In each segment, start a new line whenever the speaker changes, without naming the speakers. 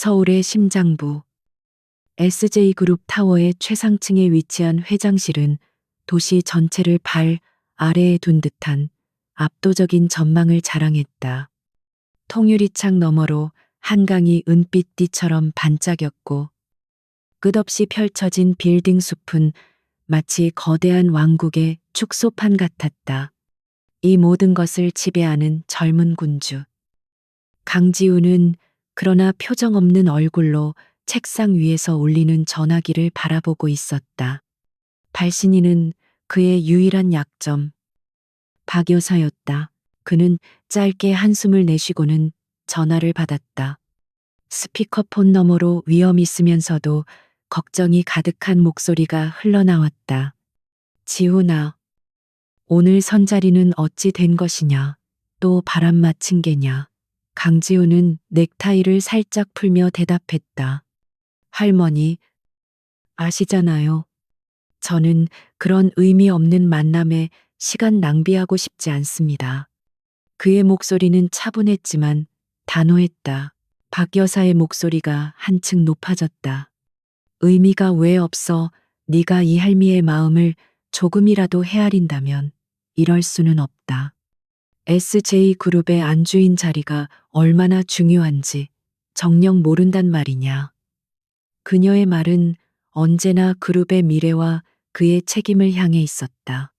서울의 심장부 SJ그룹 타워의 최상층에 위치한 회장실은 도시 전체를 발 아래에 둔 듯한 압도적인 전망을 자랑했다. 통유리창 너머로 한강이 은빛띠처럼 반짝였고 끝없이 펼쳐진 빌딩 숲은 마치 거대한 왕국의 축소판 같았다. 이 모든 것을 지배하는 젊은 군주. 강지우는 그러나 표정 없는 얼굴로 책상 위에서 울리는 전화기를 바라보고 있었다. 발신인은 그의 유일한 약점, 박 여사였다. 그는 짧게 한숨을 내쉬고는 전화를 받았다. 스피커폰 너머로 위험 있으면서도 걱정이 가득한 목소리가 흘러나왔다. 지훈아, 오늘 선자리는 어찌 된 것이냐? 또 바람 맞힌 게냐? 강지우는 넥타이를 살짝 풀며 대답했다. 할머니, 아시잖아요. 저는 그런 의미 없는 만남에 시간 낭비하고 싶지 않습니다. 그의 목소리는 차분했지만 단호했다. 박 여사의 목소리가 한층 높아졌다. 의미가 왜 없어? 네가 이 할미의 마음을 조금이라도 헤아린다면 이럴 수는 없다. SJ그룹의 안주인 자리가 얼마나 중요한지 정녕 모른단 말이냐. 그녀의 말은 언제나 그룹의 미래와 그의 책임을 향해 있었다.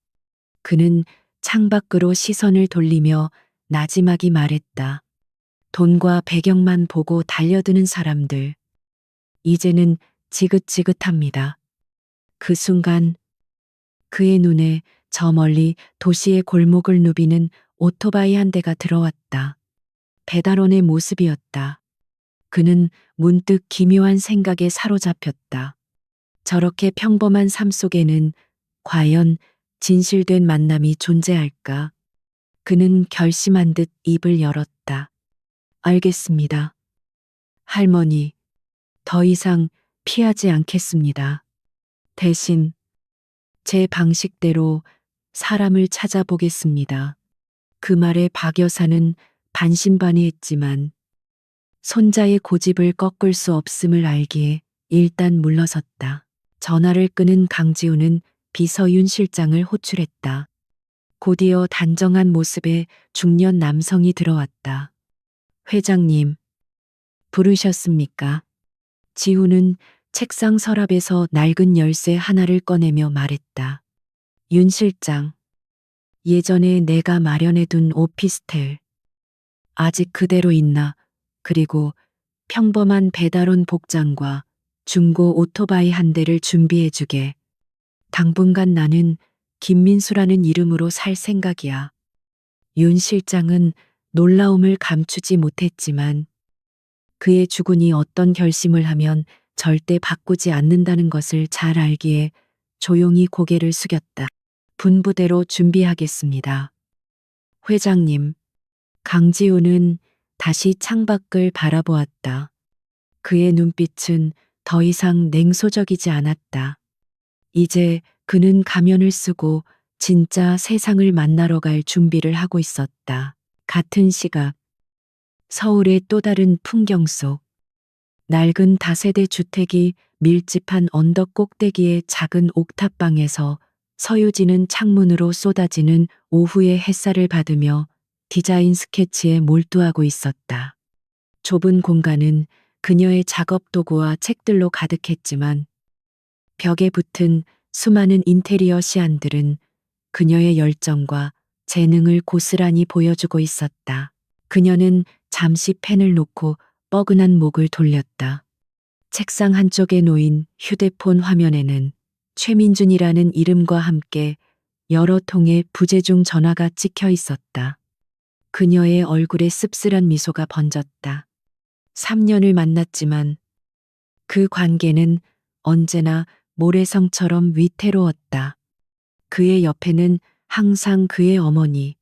그는 창밖으로 시선을 돌리며 나지막이 말했다. 돈과 배경만 보고 달려드는 사람들. 이제는 지긋지긋합니다. 그 순간 그의 눈에 저 멀리 도시의 골목을 누비는 오토바이 한 대가 들어왔다. 배달원의 모습이었다. 그는 문득 기묘한 생각에 사로잡혔다. 저렇게 평범한 삶 속에는 과연 진실된 만남이 존재할까? 그는 결심한 듯 입을 열었다. 알겠습니다. 할머니, 더 이상 피하지 않겠습니다. 대신 제 방식대로 사람을 찾아보겠습니다. 그 말에 박 여사는 반신반의했지만 손자의 고집을 꺾을 수 없음을 알기에 일단 물러섰다. 전화를 끄는 강지우는 비서윤 실장을 호출했다. 곧이어 단정한 모습의 중년 남성이 들어왔다. 회장님, 부르셨습니까? 지우는 책상 서랍에서 낡은 열쇠 하나를 꺼내며 말했다. 윤 실장, 예전에 내가 마련해둔 오피스텔. 아직 그대로 있나? 그리고 평범한 배달원 복장과 중고 오토바이 한 대를 준비해주게. 당분간 나는 김민수라는 이름으로 살 생각이야. 윤 실장은 놀라움을 감추지 못했지만 그의 주군이 어떤 결심을 하면 절대 바꾸지 않는다는 것을 잘 알기에 조용히 고개를 숙였다. 분부대로 준비하겠습니다. 회장님, 강지우는 다시 창밖을 바라보았다. 그의 눈빛은 더 이상 냉소적이지 않았다. 이제 그는 가면을 쓰고 진짜 세상을 만나러 갈 준비를 하고 있었다. 같은 시각, 서울의 또 다른 풍경 속, 낡은 다세대 주택이 밀집한 언덕 꼭대기의 작은 옥탑방에서 서유진은 창문으로 쏟아지는 오후의 햇살을 받으며 디자인 스케치에 몰두하고 있었다. 좁은 공간은 그녀의 작업 도구와 책들로 가득했지만 벽에 붙은 수많은 인테리어 시안들은 그녀의 열정과 재능을 고스란히 보여주고 있었다. 그녀는 잠시 펜을 놓고 뻐근한 목을 돌렸다. 책상 한쪽에 놓인 휴대폰 화면에는 최민준이라는 이름과 함께 여러 통의 부재중 전화가 찍혀 있었다. 그녀의 얼굴에 씁쓸한 미소가 번졌다. 3년을 만났지만 그 관계는 언제나 모래성처럼 위태로웠다. 그의 옆에는 항상 그의 어머니,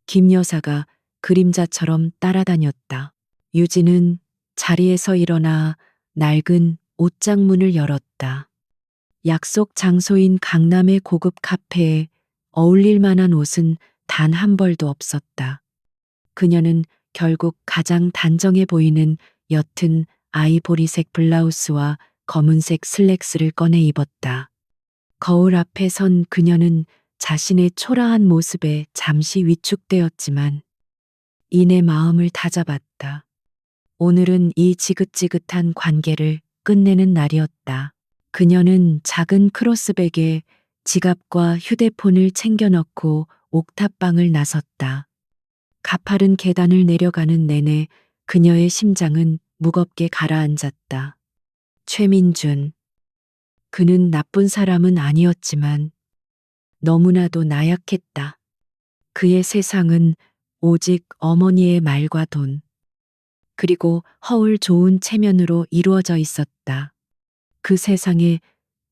김 여사가 그림자처럼 따라다녔다. 유진은 자리에서 일어나 낡은 옷장문을 열었다. 약속 장소인 강남의 고급 카페에 어울릴 만한 옷은 단 한 벌도 없었다. 그녀는 결국 가장 단정해 보이는 옅은 아이보리색 블라우스와 검은색 슬랙스를 꺼내 입었다. 거울 앞에 선 그녀는 자신의 초라한 모습에 잠시 위축되었지만 이내 마음을 다잡았다. 오늘은 이 지긋지긋한 관계를 끝내는 날이었다. 그녀는 작은 크로스백에 지갑과 휴대폰을 챙겨 넣고 옥탑방을 나섰다. 가파른 계단을 내려가는 내내 그녀의 심장은 무겁게 가라앉았다. 최민준. 그는 나쁜 사람은 아니었지만 너무나도 나약했다. 그의 세상은 오직 어머니의 말과 돈, 그리고 허울 좋은 체면으로 이루어져 있었다. 그 세상에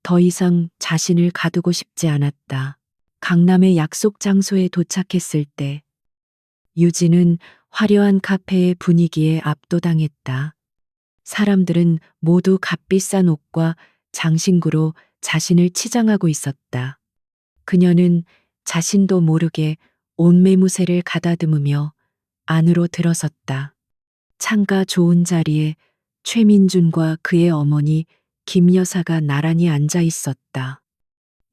더 이상 자신을 가두고 싶지 않았다. 강남의 약속 장소에 도착했을 때 유진은 화려한 카페의 분위기에 압도당했다. 사람들은 모두 값비싼 옷과 장신구로 자신을 치장하고 있었다. 그녀는 자신도 모르게 옷매무새를 가다듬으며 안으로 들어섰다. 창가 좋은 자리에 최민준과 그의 어머니 김 여사가 나란히 앉아 있었다.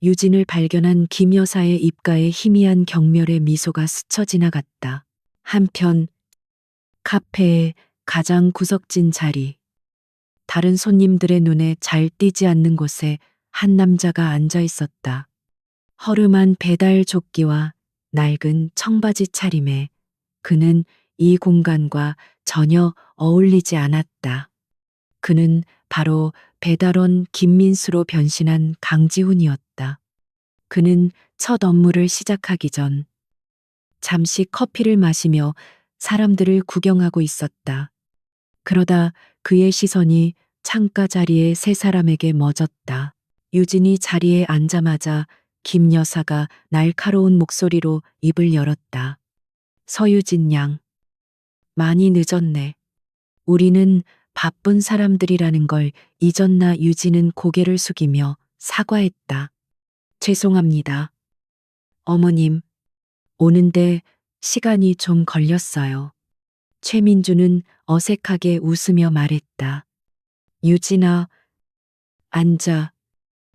유진을 발견한 김 여사의 입가에 희미한 경멸의 미소가 스쳐 지나갔다. 한편 카페의 가장 구석진 자리, 다른 손님들의 눈에 잘 띄지 않는 곳에 한 남자가 앉아 있었다. 허름한 배달 조끼와 낡은 청바지 차림에 그는 이 공간과 전혀 어울리지 않았다. 그는 바로 배달원 김민수로 변신한 강지훈이었다. 그는 첫 업무를 시작하기 전 잠시 커피를 마시며 사람들을 구경하고 있었다. 그러다 그의 시선이 창가 자리의 세 사람에게 멎었다. 유진이 자리에 앉자마자 김 여사가 날카로운 목소리로 입을 열었다. 서유진 양, 많이 늦었네. 우리는 바쁜 사람들이라는 걸 잊었나. 유진은 고개를 숙이며 사과했다. 죄송합니다. 어머님, 오는데 시간이 좀 걸렸어요. 최민주는 어색하게 웃으며 말했다. 유진아, 앉아.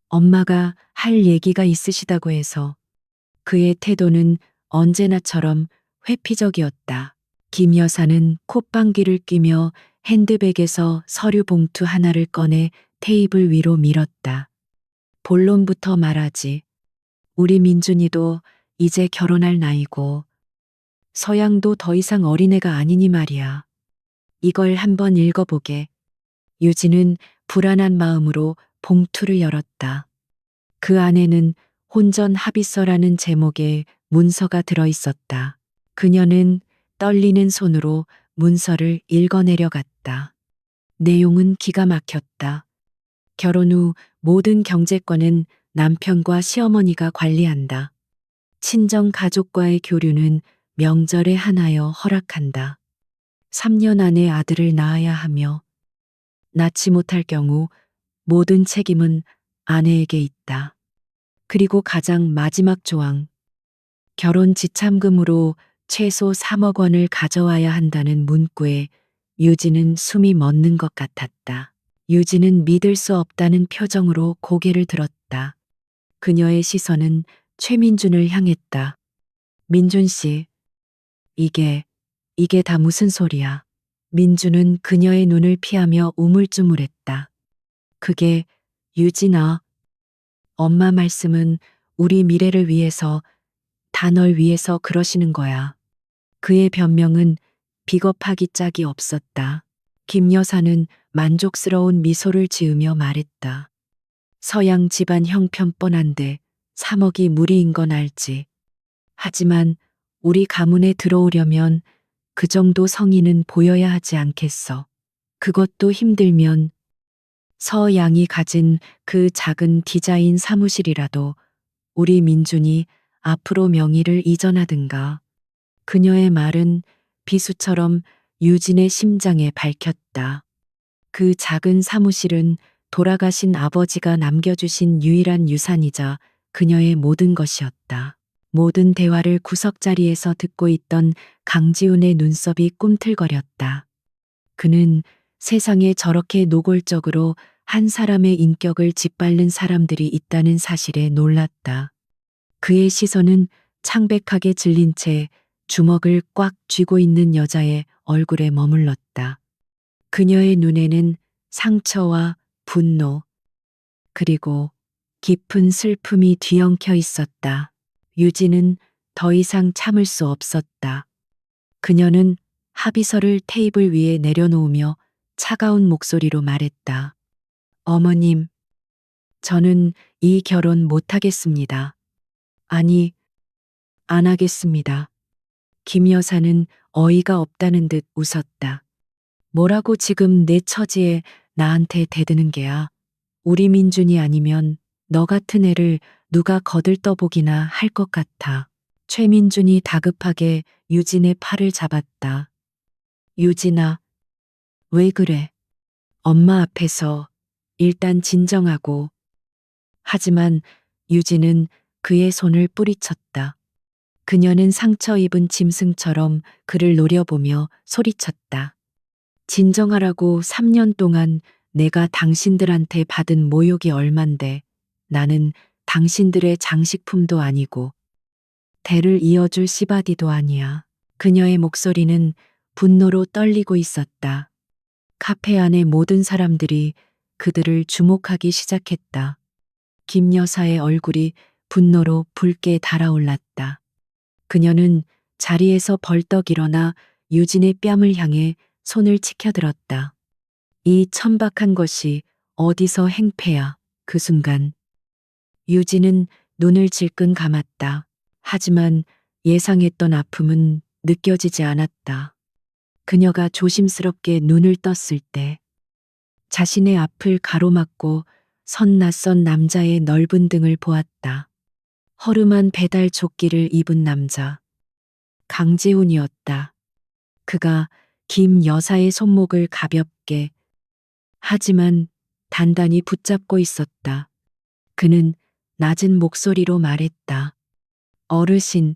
엄마가 할 얘기가 있으시다고 해서. 그의 태도는 언제나처럼 회피적이었다. 김 여사는 콧방귀를 뀌며 핸드백에서 서류 봉투 하나를 꺼내 테이블 위로 밀었다. 본론부터 말하지. 우리 민준이도 이제 결혼할 나이고 서양도 더 이상 어린애가 아니니 말이야. 이걸 한번 읽어보게. 유진은 불안한 마음으로 봉투를 열었다. 그 안에는 혼전 합의서라는 제목의 문서가 들어 있었다. 그녀는 떨리는 손으로 문서를 읽어내려갔다. 내용은 기가 막혔다. 결혼 후 모든 경제권은 남편과 시어머니가 관리한다. 친정 가족과의 교류는 명절에 하나여 허락한다. 3년 안에 아들을 낳아야 하며 낳지 못할 경우 모든 책임은 아내에게 있다. 그리고 가장 마지막 조항. 결혼 지참금으로 최소 3억 원을 가져와야 한다는 문구에 유진은 숨이 멎는 것 같았다. 유진은 믿을 수 없다는 표정으로 고개를 들었다. 그녀의 시선은 최민준을 향했다. 민준 씨, 이게 다 무슨 소리야? 민준은 그녀의 눈을 피하며 우물쭈물했다. 그게 유진아, 엄마 말씀은 우리 미래를 위해서, 다 널 위해서 그러시는 거야. 그의 변명은 비겁하기 짝이 없었다. 김 여사는 만족스러운 미소를 지으며 말했다. 서양 집안 형편 뻔한데 3억이 무리인 건 알지. 하지만 우리 가문에 들어오려면 그 정도 성의는 보여야 하지 않겠어. 그것도 힘들면 서양이 가진 그 작은 디자인 사무실이라도 우리 민준이 앞으로 명의를 이전하든가. 그녀의 말은 비수처럼 유진의 심장에 밝혔다. 그 작은 사무실은 돌아가신 아버지가 남겨주신 유일한 유산이자 그녀의 모든 것이었다. 모든 대화를 구석자리에서 듣고 있던 강지훈의 눈썹이 꿈틀거렸다. 그는 세상에 저렇게 노골적으로 한 사람의 인격을 짓밟는 사람들이 있다는 사실에 놀랐다. 그의 시선은 창백하게 질린 채 주먹을 꽉 쥐고 있는 여자의 얼굴에 머물렀다. 그녀의 눈에는 상처와 분노, 그리고 깊은 슬픔이 뒤엉켜 있었다. 유진은 더 이상 참을 수 없었다. 그녀는 합의서를 테이블 위에 내려놓으며 차가운 목소리로 말했다. 어머님, 저는 이 결혼 못하겠습니다. 아니, 안 하겠습니다. 김 여사는 어이가 없다는 듯 웃었다. 뭐라고 지금 내 처지에 나한테 대드는 게야. 우리 민준이 아니면 너 같은 애를 누가 거들떠보기나 할 것 같아. 최민준이 다급하게 유진의 팔을 잡았다. 유진아, 왜 그래? 엄마 앞에서 일단 진정하고. 하지만 유진은 그의 손을 뿌리쳤다. 그녀는 상처 입은 짐승처럼 그를 노려보며 소리쳤다. 진정하라고 3년 동안 내가 당신들한테 받은 모욕이 얼만데 나는 당신들의 장식품도 아니고 대를 이어줄 씨바디도 아니야. 그녀의 목소리는 분노로 떨리고 있었다. 카페 안의 모든 사람들이 그들을 주목하기 시작했다. 김 여사의 얼굴이 분노로 붉게 달아올랐다. 그녀는 자리에서 벌떡 일어나 유진의 뺨을 향해 손을 치켜들었다. 이 천박한 것이 어디서 행패야. 그 순간 유진은 눈을 질끈 감았다. 하지만 예상했던 아픔은 느껴지지 않았다. 그녀가 조심스럽게 눈을 떴을 때 자신의 앞을 가로막고 선 낯선 남자의 넓은 등을 보았다. 허름한 배달 조끼를 입은 남자. 강지훈이었다. 그가 김 여사의 손목을 가볍게 하지만 단단히 붙잡고 있었다. 그는 낮은 목소리로 말했다. 어르신,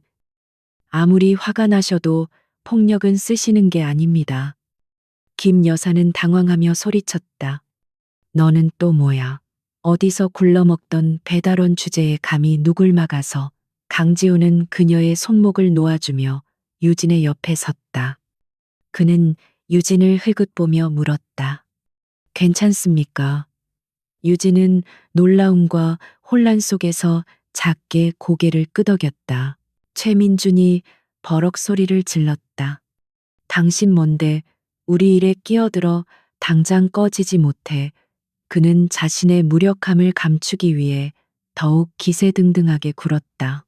아무리 화가 나셔도 폭력은 쓰시는 게 아닙니다. 김 여사는 당황하며 소리쳤다. 너는 또 뭐야? 어디서 굴러먹던 배달원 주제에 감히 누굴 막아서. 강지훈은 그녀의 손목을 놓아주며 유진의 옆에 섰다. 그는 유진을 흘긋보며 물었다. 괜찮습니까? 유진은 놀라움과 혼란 속에서 작게 고개를 끄덕였다. 최민준이 버럭 소리를 질렀다. 당신 뭔데 우리 일에 끼어들어 당장 꺼지지 못해. 그는 자신의 무력함을 감추기 위해 더욱 기세등등하게 굴었다.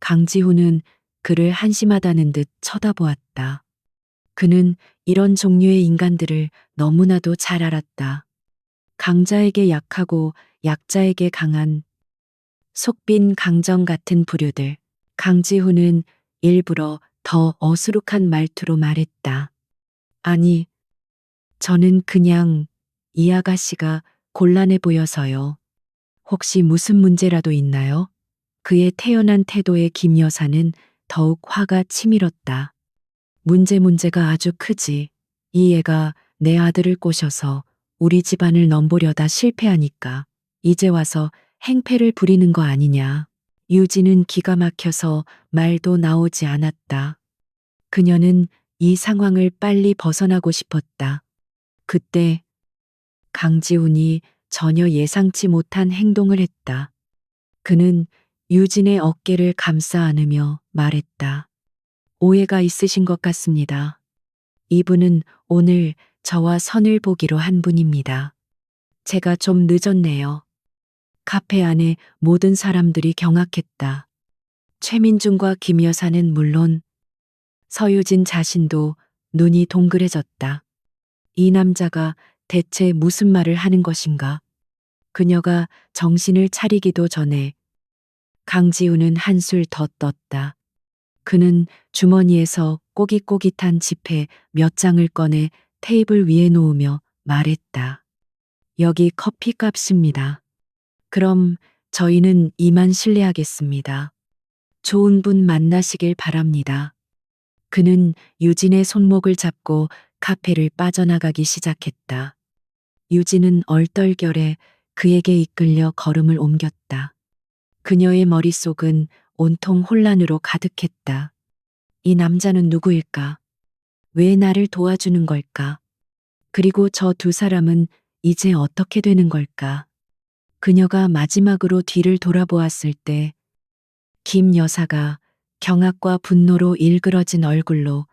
강지훈은 그를 한심하다는 듯 쳐다보았다. 그는 이런 종류의 인간들을 너무나도 잘 알았다. 강자에게 약하고 약자에게 강한 속빈 강정 같은 부류들. 강지훈은 일부러 더 어수룩한 말투로 말했다. 아니, 저는 그냥 이 아가씨가 곤란해 보여서요. 혹시 무슨 문제라도 있나요? 그의 태연한 태도에 김 여사는 더욱 화가 치밀었다. 문제가 아주 크지. 이 애가 내 아들을 꼬셔서 우리 집안을 넘보려다 실패하니까 이제 와서 행패를 부리는 거 아니냐. 유진은 기가 막혀서 말도 나오지 않았다. 그녀는 이 상황을 빨리 벗어나고 싶었다. 그때 강지훈이 전혀 예상치 못한 행동을 했다. 그는 유진의 어깨를 감싸 안으며 말했다. 오해가 있으신 것 같습니다. 이분은 오늘 저와 선을 보기로 한 분입니다. 제가 좀 늦었네요. 카페 안에 모든 사람들이 경악했다. 최민준과 김 여사는 물론 서유진 자신도 눈이 동그래졌다. 이 남자가 대체 무슨 말을 하는 것인가? 그녀가 정신을 차리기도 전에 강지훈은 한술 더 떴다. 그는 주머니에서 꼬깃꼬깃한 지폐 몇 장을 꺼내 테이블 위에 놓으며 말했다. 여기 커피 값입니다. 그럼 저희는 이만 실례하겠습니다. 좋은 분 만나시길 바랍니다. 그는 유진의 손목을 잡고 카페를 빠져나가기 시작했다. 유진은 얼떨결에 그에게 이끌려 걸음을 옮겼다. 그녀의 머릿속은 온통 혼란으로 가득했다. 이 남자는 누구일까? 왜 나를 도와주는 걸까? 그리고 저 두 사람은 이제 어떻게 되는 걸까? 그녀가 마지막으로 뒤를 돌아보았을 때 김 여사가 경악과 분노로 일그러진 얼굴로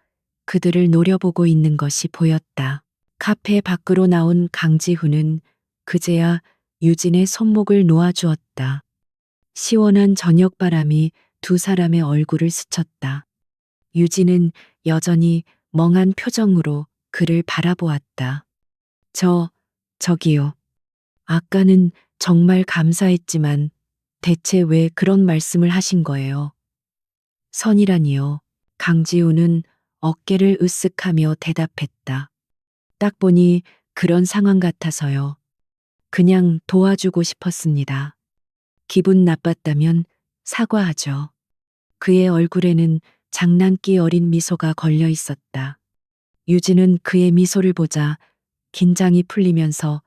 그들을 노려보고 있는 것이 보였다. 카페 밖으로 나온 강지훈은 그제야 유진의 손목을 놓아주었다. 시원한 저녁바람이 두 사람의 얼굴을 스쳤다. 유진은 여전히 멍한 표정으로 그를 바라보았다. 저기요. 아까는 정말 감사했지만 대체 왜 그런 말씀을 하신 거예요? 선이라니요. 강지우는 어깨를 으쓱하며 대답했다. 딱 보니 그런 상황 같아서요. 그냥 도와주고 싶었습니다. 기분 나빴다면 사과하죠. 그의 얼굴에는 장난기 어린 미소가 걸려 있었다. 유진은 그의 미소를 보자 긴장이 풀리면서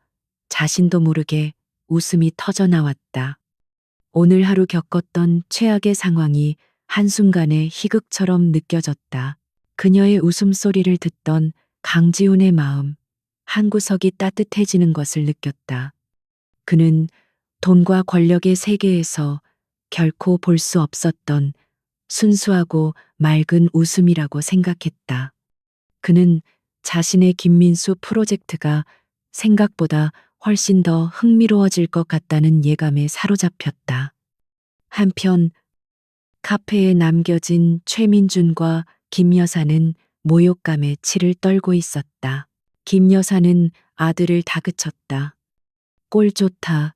자신도 모르게 웃음이 터져 나왔다. 오늘 하루 겪었던 최악의 상황이 한순간에 희극처럼 느껴졌다. 그녀의 웃음소리를 듣던 강지훈의 마음, 한구석이 따뜻해지는 것을 느꼈다. 그는 돈과 권력의 세계에서 결코 볼 수 없었던 순수하고 맑은 웃음이라고 생각했다. 그는 자신의 김민수 프로젝트가 생각보다 훨씬 더 흥미로워질 것 같다는 예감에 사로잡혔다. 한편 카페에 남겨진 최민준과 김 여사는 모욕감에 치를 떨고 있었다. 김 여사는 아들을 다그쳤다. 꼴 좋다.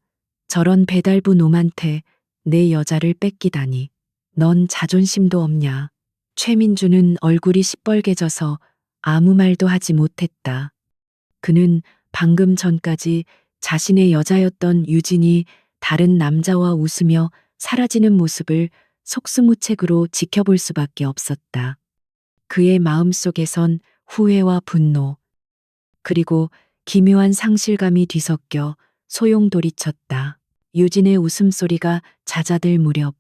저런 배달부 놈한테 내 여자를 뺏기다니. 넌 자존심도 없냐. 최민주는 얼굴이 시뻘개져서 아무 말도 하지 못했다. 그는 방금 전까지 자신의 여자였던 유진이 다른 남자와 웃으며 사라지는 모습을 속수무책으로 지켜볼 수밖에 없었다. 그의 마음속에선 후회와 분노, 그리고 기묘한 상실감이 뒤섞여 소용돌이쳤다. 유진의 웃음소리가 잦아들 무렵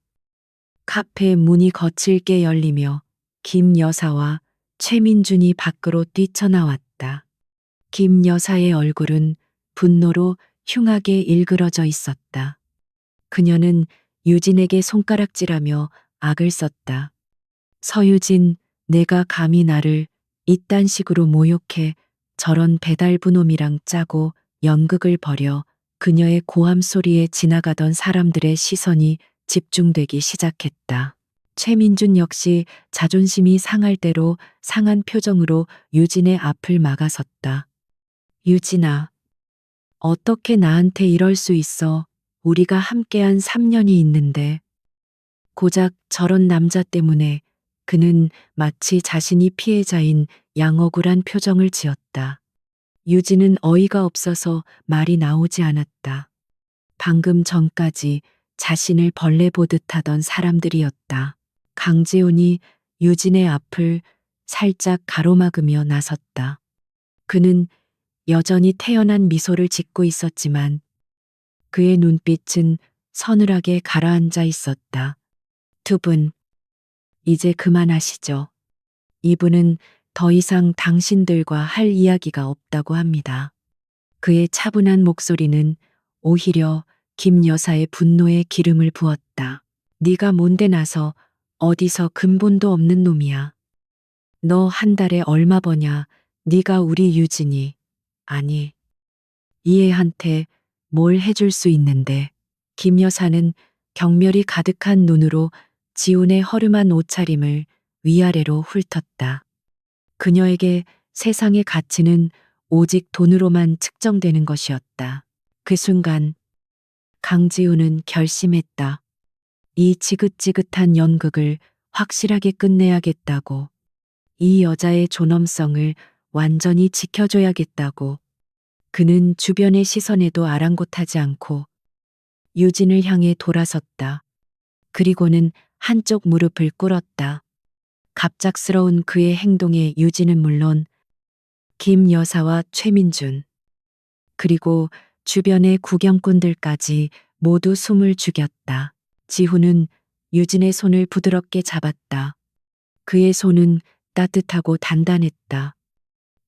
카페 문이 거칠게 열리며 김 여사와 최민준이 밖으로 뛰쳐나왔다. 김 여사의 얼굴은 분노로 흉하게 일그러져 있었다. 그녀는 유진에게 손가락질하며 악을 썼다. 서유진, 내가 감히 나를 이딴 식으로 모욕해. 저런 배달부 놈이랑 짜고 연극을 벌여. 그녀의 고함 소리에 지나가던 사람들의 시선이 집중되기 시작했다. 최민준 역시 자존심이 상할 대로 상한 표정으로 유진의 앞을 막아섰다. 유진아, 어떻게 나한테 이럴 수 있어? 우리가 함께한 3년이 있는데. 고작 저런 남자 때문에 그는 마치 자신이 피해자인 양억울한 표정을 지었다. 유진은 어이가 없어서 말이 나오지 않았다. 방금 전까지 자신을 벌레 보듯 하던 사람들이었다. 강지훈이 유진의 앞을 살짝 가로막으며 나섰다. 그는 여전히 태연한 미소를 짓고 있었지만 그의 눈빛은 서늘하게 가라앉아 있었다. 두 분, 이제 그만하시죠. 이분은 더 이상 당신들과 할 이야기가 없다고 합니다. 그의 차분한 목소리는 오히려 김 여사의 분노에 기름을 부었다. 네가 뭔데 나서 어디서 근본도 없는 놈이야. 너 한 달에 얼마 버냐? 네가 우리 유진이, 아니, 이 애한테 뭘 해줄 수 있는데. 김 여사는 경멸이 가득한 눈으로 지훈의 허름한 옷차림을 위아래로 훑었다. 그녀에게 세상의 가치는 오직 돈으로만 측정되는 것이었다. 그 순간 강지훈은 결심했다. 이 지긋지긋한 연극을 확실하게 끝내야겠다고. 이 여자의 존엄성을 완전히 지켜줘야겠다고. 그는 주변의 시선에도 아랑곳하지 않고 유진을 향해 돌아섰다. 그리고는 한쪽 무릎을 꿇었다. 갑작스러운 그의 행동에 유진은 물론 김 여사와 최민준, 그리고 주변의 구경꾼들까지 모두 숨을 죽였다. 지훈은 유진의 손을 부드럽게 잡았다. 그의 손은 따뜻하고 단단했다.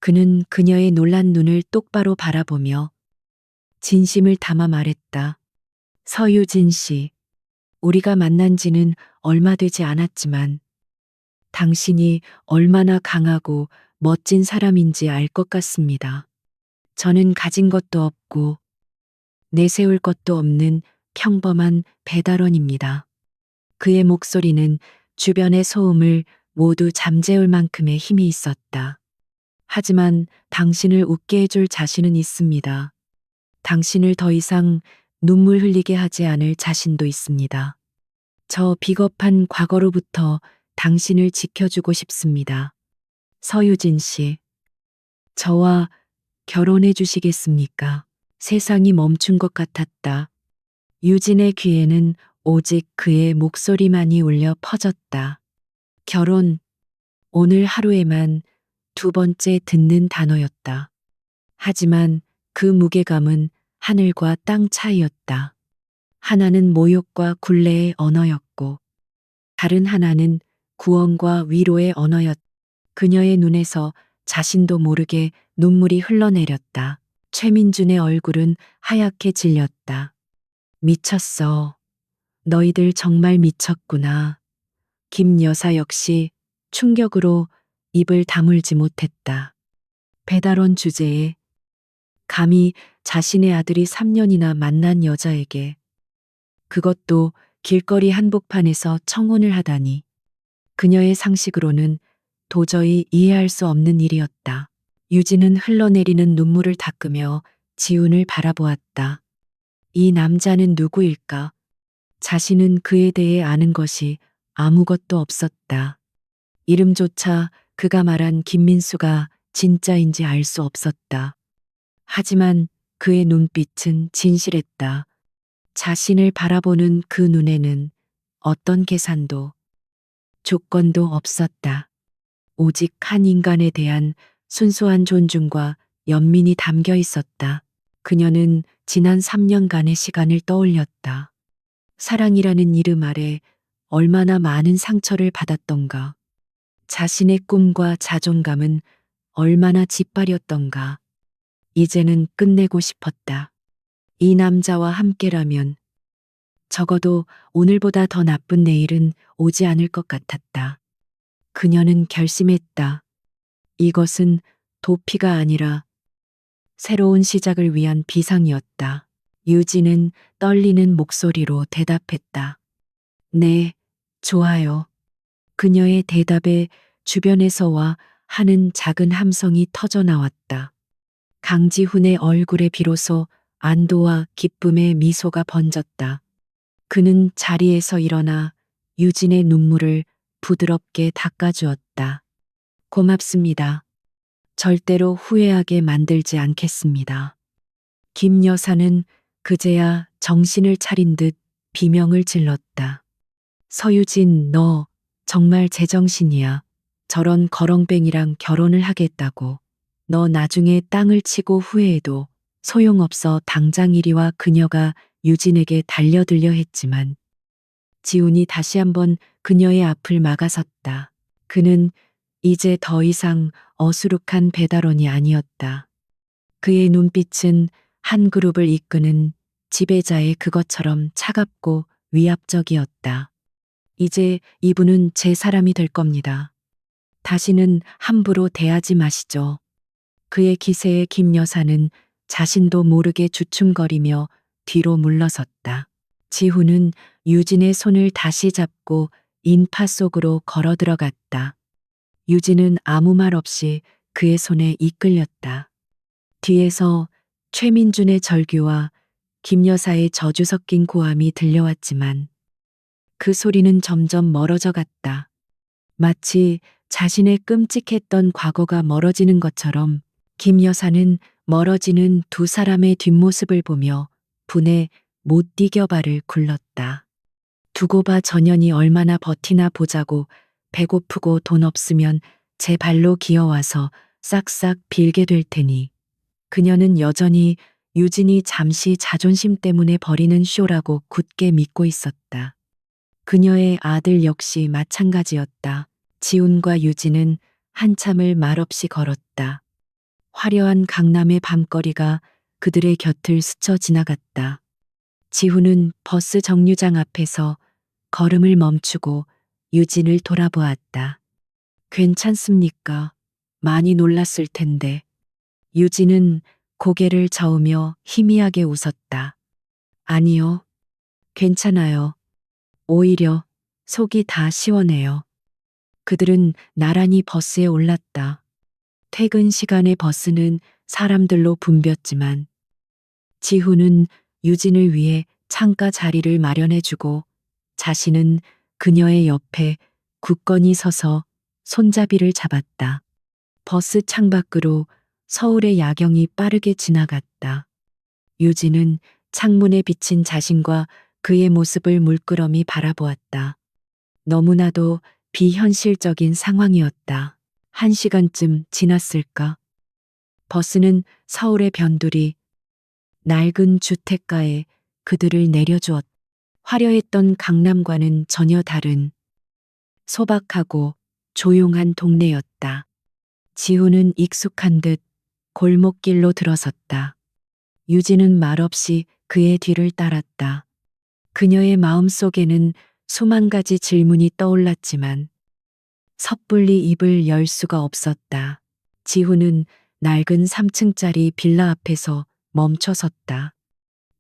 그는 그녀의 놀란 눈을 똑바로 바라보며 진심을 담아 말했다. 서유진 씨, 우리가 만난 지는 얼마 되지 않았지만 당신이 얼마나 강하고 멋진 사람인지 알 것 같습니다. 저는 가진 것도 없고 내세울 것도 없는 평범한 배달원입니다. 그의 목소리는 주변의 소음을 모두 잠재울 만큼의 힘이 있었다. 하지만 당신을 웃게 해줄 자신은 있습니다. 당신을 더 이상 눈물 흘리게 하지 않을 자신도 있습니다. 저 비겁한 과거로부터 당신을 지켜주고 싶습니다. 서유진 씨, 저와 결혼해 주시겠습니까? 세상이 멈춘 것 같았다. 유진의 귀에는 오직 그의 목소리만이 울려 퍼졌다. 결혼, 오늘 하루에만 두 번째 듣는 단어였다. 하지만 그 무게감은 하늘과 땅 차이였다. 하나는 모욕과 굴레의 언어였고, 다른 하나는 구원과 위로의 언어였다. 그녀의 눈에서 자신도 모르게 눈물이 흘러내렸다. 최민준의 얼굴은 하얗게 질렸다. 미쳤어. 너희들 정말 미쳤구나. 김 여사 역시 충격으로 입을 다물지 못했다. 배달원 주제에 감히 자신의 아들이 3년이나 만난 여자에게, 그것도 길거리 한복판에서 청혼을 하다니. 그녀의 상식으로는 도저히 이해할 수 없는 일이었다. 유진은 흘러내리는 눈물을 닦으며 지훈을 바라보았다. 이 남자는 누구일까? 자신은 그에 대해 아는 것이 아무것도 없었다. 이름조차 그가 말한 김민수가 진짜인지 알 수 없었다. 하지만 그의 눈빛은 진실했다. 자신을 바라보는 그 눈에는 어떤 계산도 조건도 없었다. 오직 한 인간에 대한 순수한 존중과 연민이 담겨 있었다. 그녀는 지난 3년간의 시간을 떠올렸다. 사랑이라는 이름 아래 얼마나 많은 상처를 받았던가. 자신의 꿈과 자존감은 얼마나 짓밟렸던가. 이제는 끝내고 싶었다. 이 남자와 함께라면 적어도 오늘보다 더 나쁜 내일은 오지 않을 것 같았다. 그녀는 결심했다. 이것은 도피가 아니라 새로운 시작을 위한 비상이었다. 유진은 떨리는 목소리로 대답했다. 네, 좋아요. 그녀의 대답에 주변에서와 하는 작은 함성이 터져 나왔다. 강지훈의 얼굴에 비로소 안도와 기쁨의 미소가 번졌다. 그는 자리에서 일어나 유진의 눈물을 부드럽게 닦아주었다. 고맙습니다. 절대로 후회하게 만들지 않겠습니다. 김 여사는 그제야 정신을 차린 듯 비명을 질렀다. 서유진, 너 정말 제정신이야. 저런 거렁뱅이랑 결혼을 하겠다고. 너 나중에 땅을 치고 후회해도 소용없어. 당장 이리 와. 그녀가 유진에게 달려들려 했지만 지훈이 다시 한번 그녀의 앞을 막아섰다. 그는 이제 더 이상 어수룩한 배달원이 아니었다. 그의 눈빛은 한 그룹을 이끄는 지배자의 그것처럼 차갑고 위압적이었다. 이제 이분은 제 사람이 될 겁니다. 다시는 함부로 대하지 마시죠. 그의 기세에 김 여사는 자신도 모르게 주춤거리며 뒤로 물러섰다. 지훈은 유진의 손을 다시 잡고 인파 속으로 걸어 들어갔다. 유진은 아무 말 없이 그의 손에 이끌렸다. 뒤에서 최민준의 절규와 김 여사의 저주 섞인 고함이 들려왔지만 그 소리는 점점 멀어져 갔다. 마치 자신의 끔찍했던 과거가 멀어지는 것처럼 김 여사는 멀어지는 두 사람의 뒷모습을 보며 분에 못 이겨 발을 굴렀다. 두고 봐 전연이 얼마나 버티나 보자고. 배고프고 돈 없으면 제 발로 기어와서 싹싹 빌게 될 테니. 그녀는 여전히 유진이 잠시 자존심 때문에 벌이는 쇼라고 굳게 믿고 있었다. 그녀의 아들 역시 마찬가지였다. 지훈과 유진은 한참을 말없이 걸었다. 화려한 강남의 밤거리가 그들의 곁을 스쳐 지나갔다. 지훈은 버스 정류장 앞에서 걸음을 멈추고 유진을 돌아보았다. 괜찮습니까? 많이 놀랐을 텐데. 유진은 고개를 저으며 희미하게 웃었다. 아니요. 괜찮아요. 오히려 속이 다 시원해요. 그들은 나란히 버스에 올랐다. 퇴근 시간의 버스는 사람들로 붐볐지만 지훈은 유진을 위해 창가 자리를 마련해주고 자신은 그녀의 옆에 굳건히 서서 손잡이를 잡았다. 버스 창밖으로 서울의 야경이 빠르게 지나갔다. 유진은 창문에 비친 자신과 그의 모습을 물끄러미 바라보았다. 너무나도 비현실적인 상황이었다. 1시간쯤 지났을까? 버스는 서울의 변두리, 낡은 주택가에 그들을 내려주었다. 화려했던 강남과는 전혀 다른 소박하고 조용한 동네였다. 지훈은 익숙한 듯 골목길로 들어섰다. 유진은 말없이 그의 뒤를 따랐다. 그녀의 마음속에는 수만 가지 질문이 떠올랐지만 섣불리 입을 열 수가 없었다. 지훈은 낡은 3층짜리 빌라 앞에서 멈춰 섰다.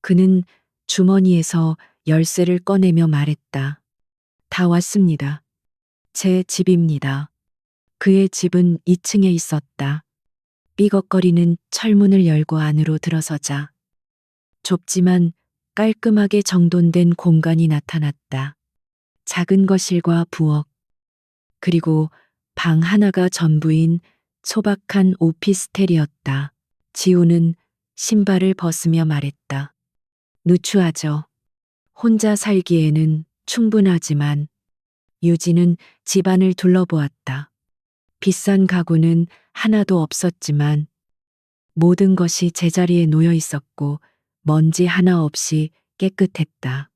그는 주머니에서 열쇠를 꺼내며 말했다. 다 왔습니다. 제 집입니다. 그의 집은 2층에 있었다. 삐걱거리는 철문을 열고 안으로 들어서자 좁지만 깔끔하게 정돈된 공간이 나타났다. 작은 거실과 부엌, 그리고 방 하나가 전부인 소박한 오피스텔이었다. 지우는 신발을 벗으며 말했다. 누추하죠. 혼자 살기에는 충분하지만 유진은 집안을 둘러보았다. 비싼 가구는 하나도 없었지만 모든 것이 제자리에 놓여 있었고 먼지 하나 없이 깨끗했다.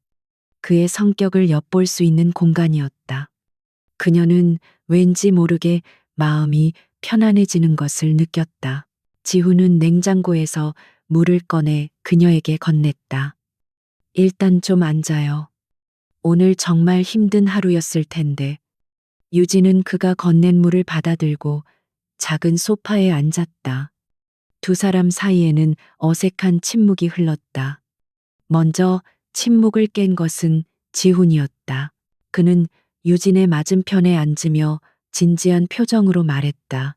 그의 성격을 엿볼 수 있는 공간이었다. 그녀는 왠지 모르게 마음이 편안해지는 것을 느꼈다. 지훈은 냉장고에서 물을 꺼내 그녀에게 건넸다. 일단 좀 앉아요. 오늘 정말 힘든 하루였을 텐데. 유진은 그가 건넨 물을 받아들고 작은 소파에 앉았다. 두 사람 사이에는 어색한 침묵이 흘렀다. 먼저 침묵을 깬 것은 지훈이었다. 그는 유진의 맞은편에 앉으며 진지한 표정으로 말했다.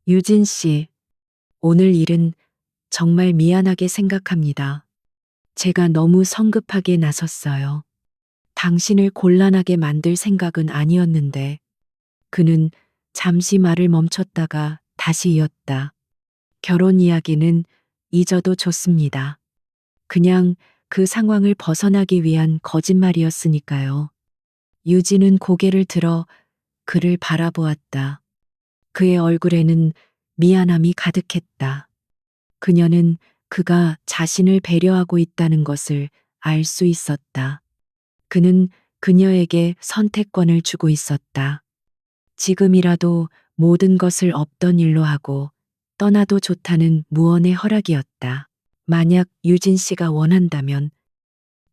유진 씨, 오늘 일은 정말 미안하게 생각합니다. 제가 너무 성급하게 나섰어요. 당신을 곤란하게 만들 생각은 아니었는데. 그는 잠시 말을 멈췄다가 다시 이었다. 결혼 이야기는 잊어도 좋습니다. 그냥 그 상황을 벗어나기 위한 거짓말이었으니까요. 유진은 고개를 들어 그를 바라보았다. 그의 얼굴에는 미안함이 가득했다. 그녀는 그가 자신을 배려하고 있다는 것을 알 수 있었다. 그는 그녀에게 선택권을 주고 있었다. 지금이라도 모든 것을 없던 일로 하고 떠나도 좋다는 무언의 허락이었다. 만약 유진 씨가 원한다면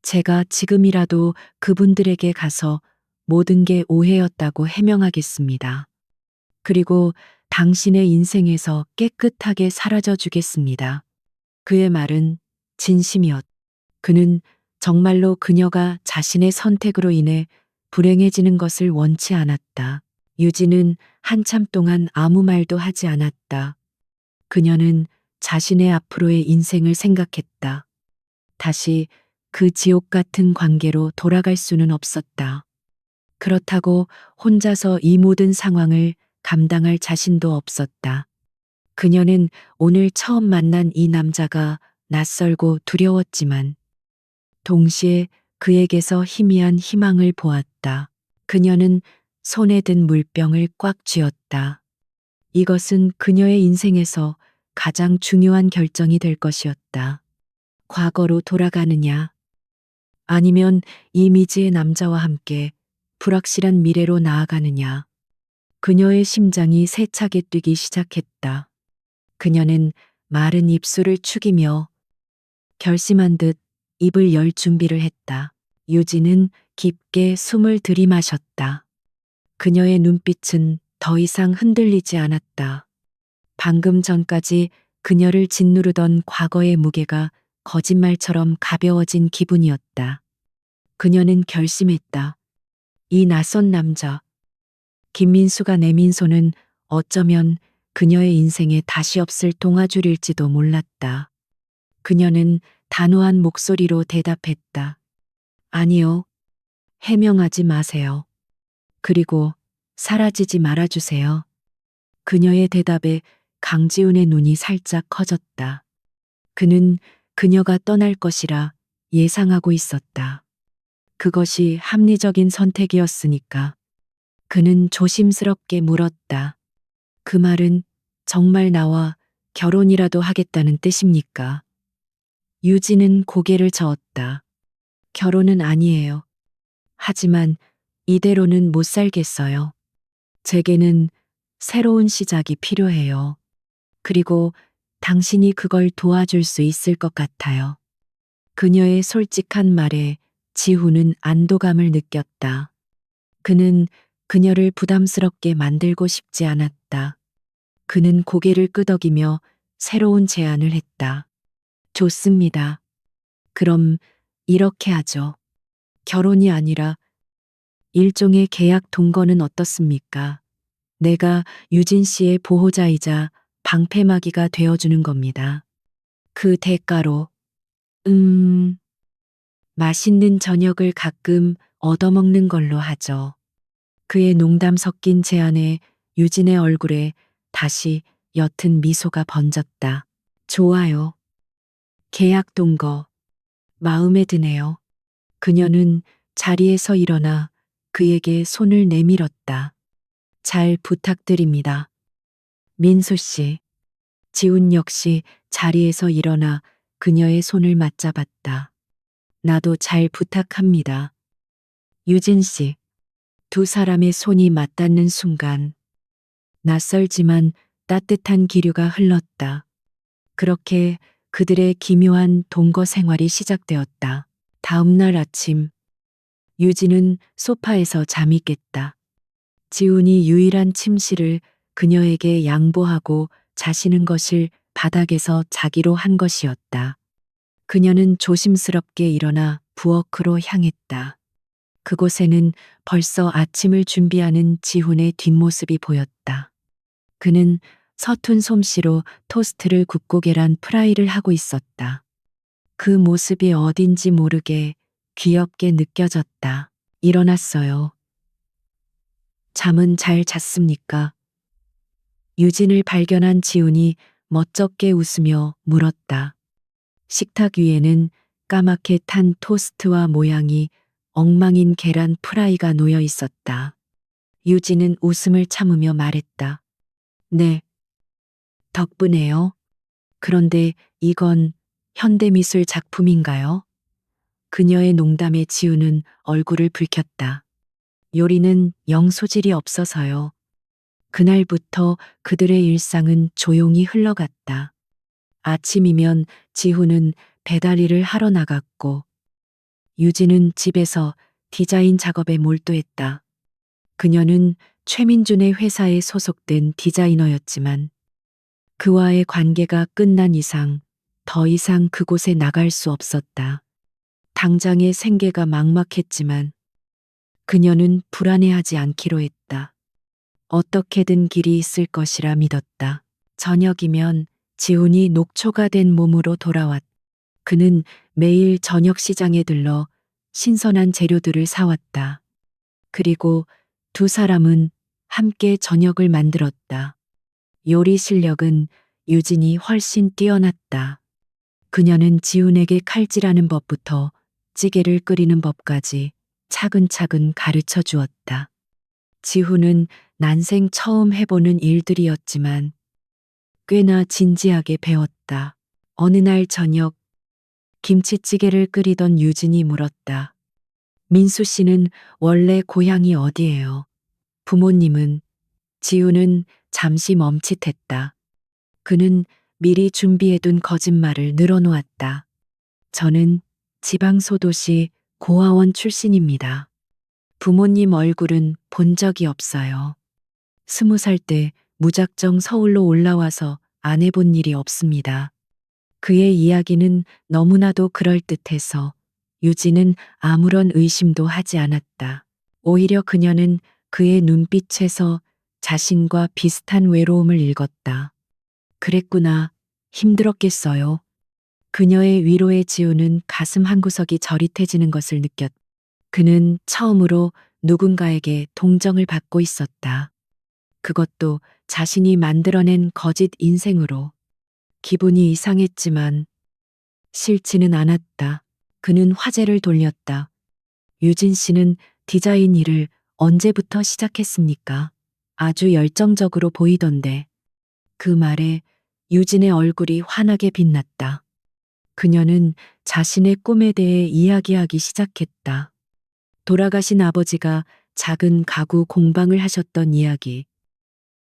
제가 지금이라도 그분들에게 가서 모든 게 오해였다고 해명하겠습니다. 그리고 당신의 인생에서 깨끗하게 사라져 주겠습니다. 그의 말은 진심이었다. 그는 정말로 그녀가 자신의 선택으로 인해 불행해지는 것을 원치 않았다. 유진은 한참 동안 아무 말도 하지 않았다. 그녀는 자신의 앞으로의 인생을 생각했다. 다시 그 지옥 같은 관계로 돌아갈 수는 없었다. 그렇다고 혼자서 이 모든 상황을 감당할 자신도 없었다. 그녀는 오늘 처음 만난 이 남자가 낯설고 두려웠지만 동시에 그에게서 희미한 희망을 보았다. 그녀는 손에 든 물병을 꽉 쥐었다. 이것은 그녀의 인생에서 가장 중요한 결정이 될 것이었다. 과거로 돌아가느냐, 아니면 이 미지의 남자와 함께 불확실한 미래로 나아가느냐. 그녀의 심장이 세차게 뛰기 시작했다. 그녀는 마른 입술을 축이며 결심한 듯 입을 열 준비를 했다. 유진은 깊게 숨을 들이마셨다. 그녀의 눈빛은 더 이상 흔들리지 않았다. 방금 전까지 그녀를 짓누르던 과거의 무게가 거짓말처럼 가벼워진 기분이었다. 그녀는 결심했다. 이 낯선 남자, 김민수가 내민 손은 어쩌면 그녀의 인생에 다시 없을 동화줄일지도 몰랐다. 그녀는 단호한 목소리로 대답했다. 아니요. 해명하지 마세요. 그리고 사라지지 말아주세요. 그녀의 대답에 강지훈의 눈이 살짝 커졌다. 그는 그녀가 떠날 것이라 예상하고 있었다. 그것이 합리적인 선택이었으니까. 그는 조심스럽게 물었다. 그 말은 정말 나와 결혼이라도 하겠다는 뜻입니까? 유진은 고개를 저었다. 결혼은 아니에요. 하지만 이대로는 못 살겠어요. 제게는 새로운 시작이 필요해요. 그리고 당신이 그걸 도와줄 수 있을 것 같아요. 그녀의 솔직한 말에 지훈은 안도감을 느꼈다. 그는 그녀를 부담스럽게 만들고 싶지 않았다. 그는 고개를 끄덕이며 새로운 제안을 했다. 좋습니다. 그럼 이렇게 하죠. 결혼이 아니라 일종의 계약 동거는 어떻습니까? 내가 유진 씨의 보호자이자 방패막이가 되어주는 겁니다. 그 대가로, 맛있는 저녁을 가끔 얻어먹는 걸로 하죠. 그의 농담 섞인 제안에 유진의 얼굴에 다시 옅은 미소가 번졌다. 좋아요. 계약 동거. 마음에 드네요. 그녀는 자리에서 일어나 그에게 손을 내밀었다. 잘 부탁드립니다. 민수 씨. 지훈 역시 자리에서 일어나 그녀의 손을 맞잡았다. 나도 잘 부탁합니다. 유진 씨. 두 사람의 손이 맞닿는 순간 낯설지만 따뜻한 기류가 흘렀다. 그렇게 그들의 기묘한 동거 생활이 시작되었다. 다음 날 아침 유진은 소파에서 잠이 깼다. 지훈이 유일한 침실을 그녀에게 양보하고 자시는 것을 바닥에서 자기로 한 것이었다. 그녀는 조심스럽게 일어나 부엌으로 향했다. 그곳에는 벌써 아침을 준비하는 지훈의 뒷모습이 보였다. 그는 서툰 솜씨로 토스트를 굽고 계란 프라이를 하고 있었다. 그 모습이 어딘지 모르게 귀엽게 느껴졌다. 일어났어요. 잠은 잘 잤습니까? 유진을 발견한 지훈이 멋쩍게 웃으며 물었다. 식탁 위에는 까맣게 탄 토스트와 모양이 엉망인 계란 프라이가 놓여 있었다. 유진은 웃음을 참으며 말했다. 네. 덕분에요. 그런데 이건 현대미술 작품인가요? 그녀의 농담에 지우는 얼굴을 붉혔다. 요리는 영 소질이 없어서요. 그날부터 그들의 일상은 조용히 흘러갔다. 아침이면 지훈은 배달 일을 하러 나갔고 유진은 집에서 디자인 작업에 몰두했다. 그녀는 최민준의 회사에 소속된 디자이너였지만 그와의 관계가 끝난 이상 더 이상 그곳에 나갈 수 없었다. 당장의 생계가 막막했지만 그녀는 불안해하지 않기로 했다. 어떻게든 길이 있을 것이라 믿었다. 저녁이면 지훈이 녹초가 된 몸으로 돌아왔다. 그는 매일 저녁 시장에 들러 신선한 재료들을 사왔다. 그리고 두 사람은 함께 저녁을 만들었다. 요리 실력은 유진이 훨씬 뛰어났다. 그녀는 지훈에게 칼질하는 법부터 찌개를 끓이는 법까지 차근차근 가르쳐 주었다. 지훈은 난생 처음 해보는 일들이었지만 꽤나 진지하게 배웠다. 어느 날 저녁 김치찌개를 끓이던 유진이 물었다. 민수 씨는 원래 고향이 어디예요? 부모님은? 지우는 잠시 멈칫했다. 그는 미리 준비해둔 거짓말을 늘어놓았다. 저는 지방 소도시 고아원 출신입니다. 부모님 얼굴은 본 적이 없어요. 20살 때 무작정 서울로 올라와서 안 해본 일이 없습니다. 그의 이야기는 너무나도 그럴듯해서 유진은 아무런 의심도 하지 않았다. 오히려 그녀는 그의 눈빛에서 자신과 비슷한 외로움을 읽었다. 그랬구나. 힘들었겠어요. 그녀의 위로에 지우는 가슴 한구석이 저릿해지는 것을 느꼈다. 그는 처음으로 누군가에게 동정을 받고 있었다. 그것도 자신이 만들어낸 거짓 인생으로. 기분이 이상했지만 싫지는 않았다. 그는 화제를 돌렸다. 유진 씨는 디자인 일을 언제부터 시작했습니까? 아주 열정적으로 보이던데. 그 말에 유진의 얼굴이 환하게 빛났다. 그녀는 자신의 꿈에 대해 이야기하기 시작했다. 돌아가신 아버지가 작은 가구 공방을 하셨던 이야기.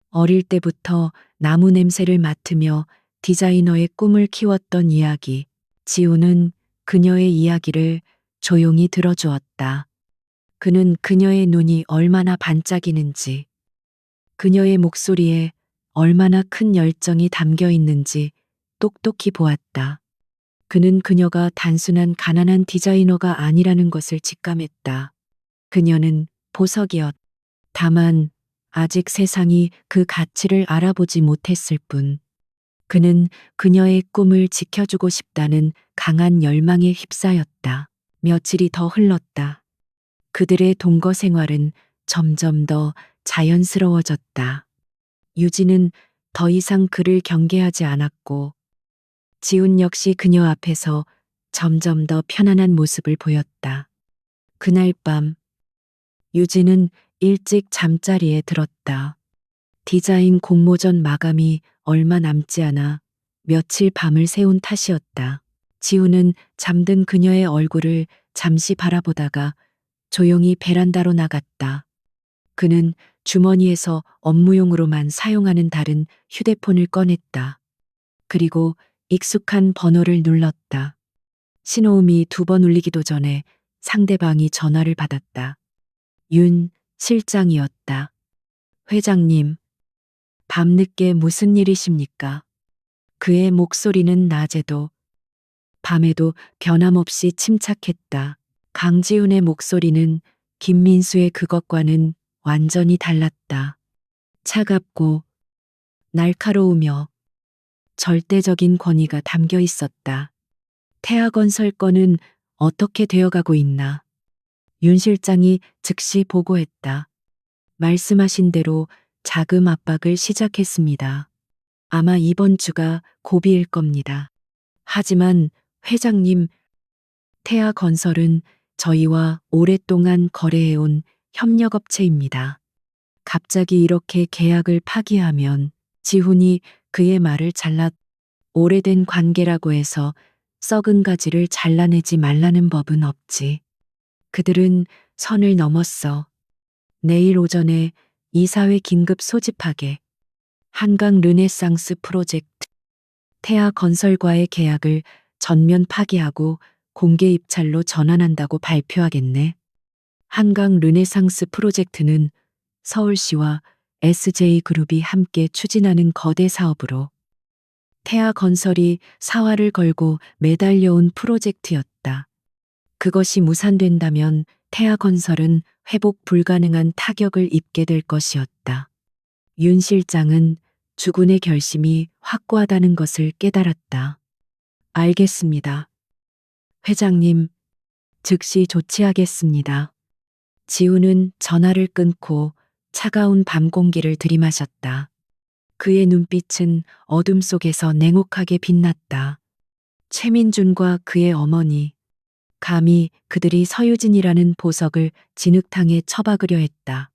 어릴 때부터 나무 냄새를 맡으며 디자이너의 꿈을 키웠던 이야기. 지우는 그녀의 이야기를 조용히 들어주었다. 그는 그녀의 눈이 얼마나 반짝이는지, 그녀의 목소리에 얼마나 큰 열정이 담겨 있는지 똑똑히 보았다. 그는 그녀가 단순한 가난한 디자이너가 아니라는 것을 직감했다. 그녀는 보석이었. 다만 아직 세상이 그 가치를 알아보지 못했을 뿐. 그는 그녀의 꿈을 지켜주고 싶다는 강한 열망에 휩싸였다. 며칠이 더 흘렀다. 그들의 동거 생활은 점점 더 자연스러워졌다. 유진은 더 이상 그를 경계하지 않았고, 지훈 역시 그녀 앞에서 점점 더 편안한 모습을 보였다. 그날 밤, 유진은 일찍 잠자리에 들었다. 디자인 공모전 마감이 얼마 남지 않아 며칠 밤을 새운 탓이었다. 지우는 잠든 그녀의 얼굴을 잠시 바라보다가 조용히 베란다로 나갔다. 그는 주머니에서 업무용으로만 사용하는 다른 휴대폰을 꺼냈다. 그리고 익숙한 번호를 눌렀다. 신호음이 2번 울리기도 전에 상대방이 전화를 받았다. 윤 실장이었다. 회장님, 밤늦게 무슨 일이십니까? 그의 목소리는 낮에도 밤에도 변함없이 침착했다. 강지훈의 목소리는 김민수의 그것과는 완전히 달랐다. 차갑고 날카로우며 절대적인 권위가 담겨 있었다. 태아건설 건은 어떻게 되어가고 있나? 윤 실장이 즉시 보고했다. 말씀하신 대로 자금 압박을 시작했습니다. 아마 이번 주가 고비일 겁니다. 하지만 회장님, 태아건설은 저희와 오랫동안 거래해온 협력업체입니다. 갑자기 이렇게 계약을 파기하면 지훈이 그의 말을 잘라 오래된 관계라고 해서 썩은 가지를 잘라내지 말라는 법은 없지. 그들은 선을 넘었어. 내일 오전에 이사회 긴급 소집하게. 한강 르네상스 프로젝트 태아건설과의 계약을 전면 파기하고 공개 입찰로 전환한다고 발표하겠네. 한강 르네상스 프로젝트는 서울시와 SJ그룹이 함께 추진하는 거대 사업으로 태아건설이 사활을 걸고 매달려온 프로젝트였다. 그것이 무산된다면 태아건설은 회복 불가능한 타격을 입게 될 것이었다. 윤 실장은 주군의 결심이 확고하다는 것을 깨달았다. 알겠습니다. 회장님, 즉시 조치하겠습니다. 지우는 전화를 끊고 차가운 밤 공기를 들이마셨다. 그의 눈빛은 어둠 속에서 냉혹하게 빛났다. 최민준과 그의 어머니, 감히 그들이 서유진이라는 보석을 진흙탕에 처박으려 했다.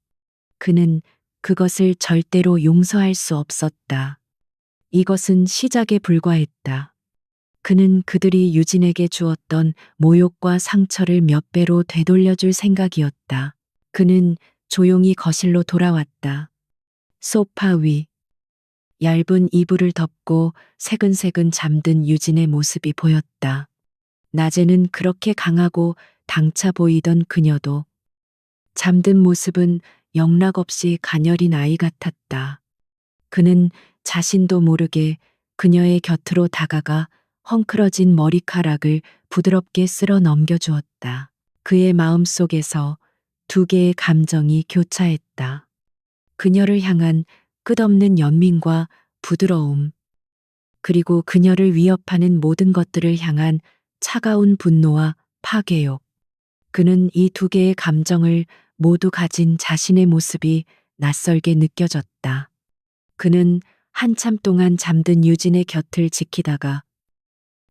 그는 그것을 절대로 용서할 수 없었다. 이것은 시작에 불과했다. 그는 그들이 유진에게 주었던 모욕과 상처를 몇 배로 되돌려줄 생각이었다. 그는 조용히 거실로 돌아왔다. 소파 위, 얇은 이불을 덮고 새근새근 잠든 유진의 모습이 보였다. 낮에는 그렇게 강하고 당차 보이던 그녀도 잠든 모습은 영락없이 가녀린 아이 같았다. 그는 자신도 모르게 그녀의 곁으로 다가가 헝클어진 머리카락을 부드럽게 쓸어 넘겨주었다. 그의 마음속에서 두 개의 감정이 교차했다. 그녀를 향한 끝없는 연민과 부드러움, 그리고 그녀를 위협하는 모든 것들을 향한 차가운 분노와 파괴욕. 그는 이 두 개의 감정을 모두 가진 자신의 모습이 낯설게 느껴졌다. 그는 한참 동안 잠든 유진의 곁을 지키다가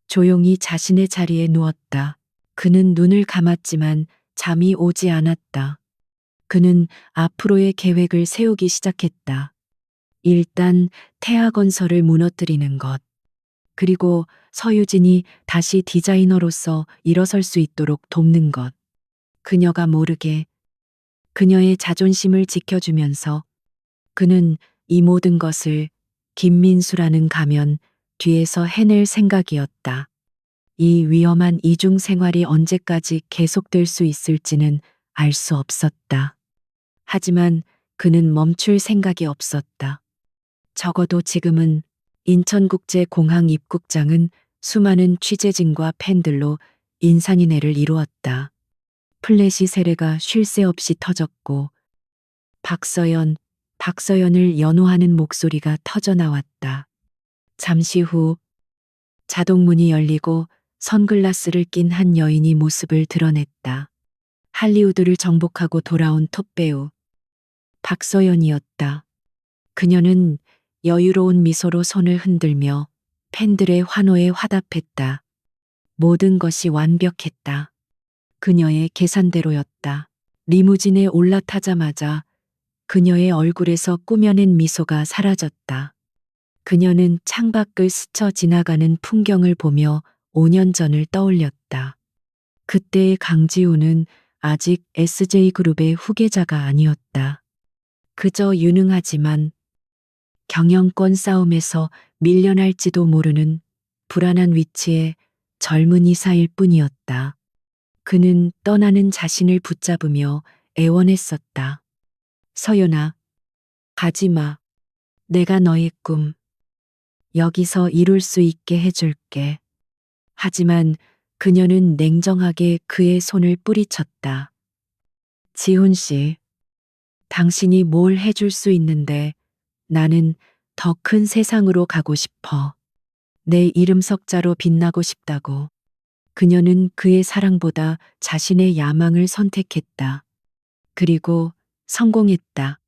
조용히 자신의 자리에 누웠다. 그는 눈을 감았지만 잠이 오지 않았다. 그는 앞으로의 계획을 세우기 시작했다. 일단 태아건설을 무너뜨리는 것. 그리고 서유진이 다시 디자이너로서 일어설 수 있도록 돕는 것. 그녀가 모르게 그녀의 자존심을 지켜주면서 그는 이 모든 것을 김민수라는 가면 뒤에서 해낼 생각이었다. 이 위험한 이중 생활이 언제까지 계속될 수 있을지는 알 수 없었다. 하지만 그는 멈출 생각이 없었다. 적어도 지금은 인천국제공항 입국장은 수많은 취재진과 팬들로 인산인해를 이루었다. 플래시 세례가 쉴 새 없이 터졌고 박서연을 연호하는 목소리가 터져 나왔다. 잠시 후 자동문이 열리고 선글라스를 낀 한 여인이 모습을 드러냈다. 할리우드를 정복하고 돌아온 톱배우 박서연이었다. 그녀는 여유로운 미소로 손을 흔들며 팬들의 환호에 화답했다. 모든 것이 완벽했다. 그녀의 계산대로였다. 리무진에 올라타자마자 그녀의 얼굴에서 꾸며낸 미소가 사라졌다. 그녀는 창밖을 스쳐 지나가는 풍경을 보며 5년 전을 떠올렸다. 그때의 강지우는 아직 SJ그룹의 후계자가 아니었다. 그저 유능하지만 경영권 싸움에서 밀려날지도 모르는 불안한 위치의 젊은 이사일 뿐이었다. 그는 떠나는 자신을 붙잡으며 애원했었다. 서연아, 가지 마. 내가 너의 꿈, 여기서 이룰 수 있게 해줄게. 하지만 그녀는 냉정하게 그의 손을 뿌리쳤다. 지훈 씨, 당신이 뭘 해줄 수 있는데 나는 더 큰 세상으로 가고 싶어. 내 이름 석자로 빛나고 싶다고. 그녀는 그의 사랑보다 자신의 야망을 선택했다. 그리고 성공했다.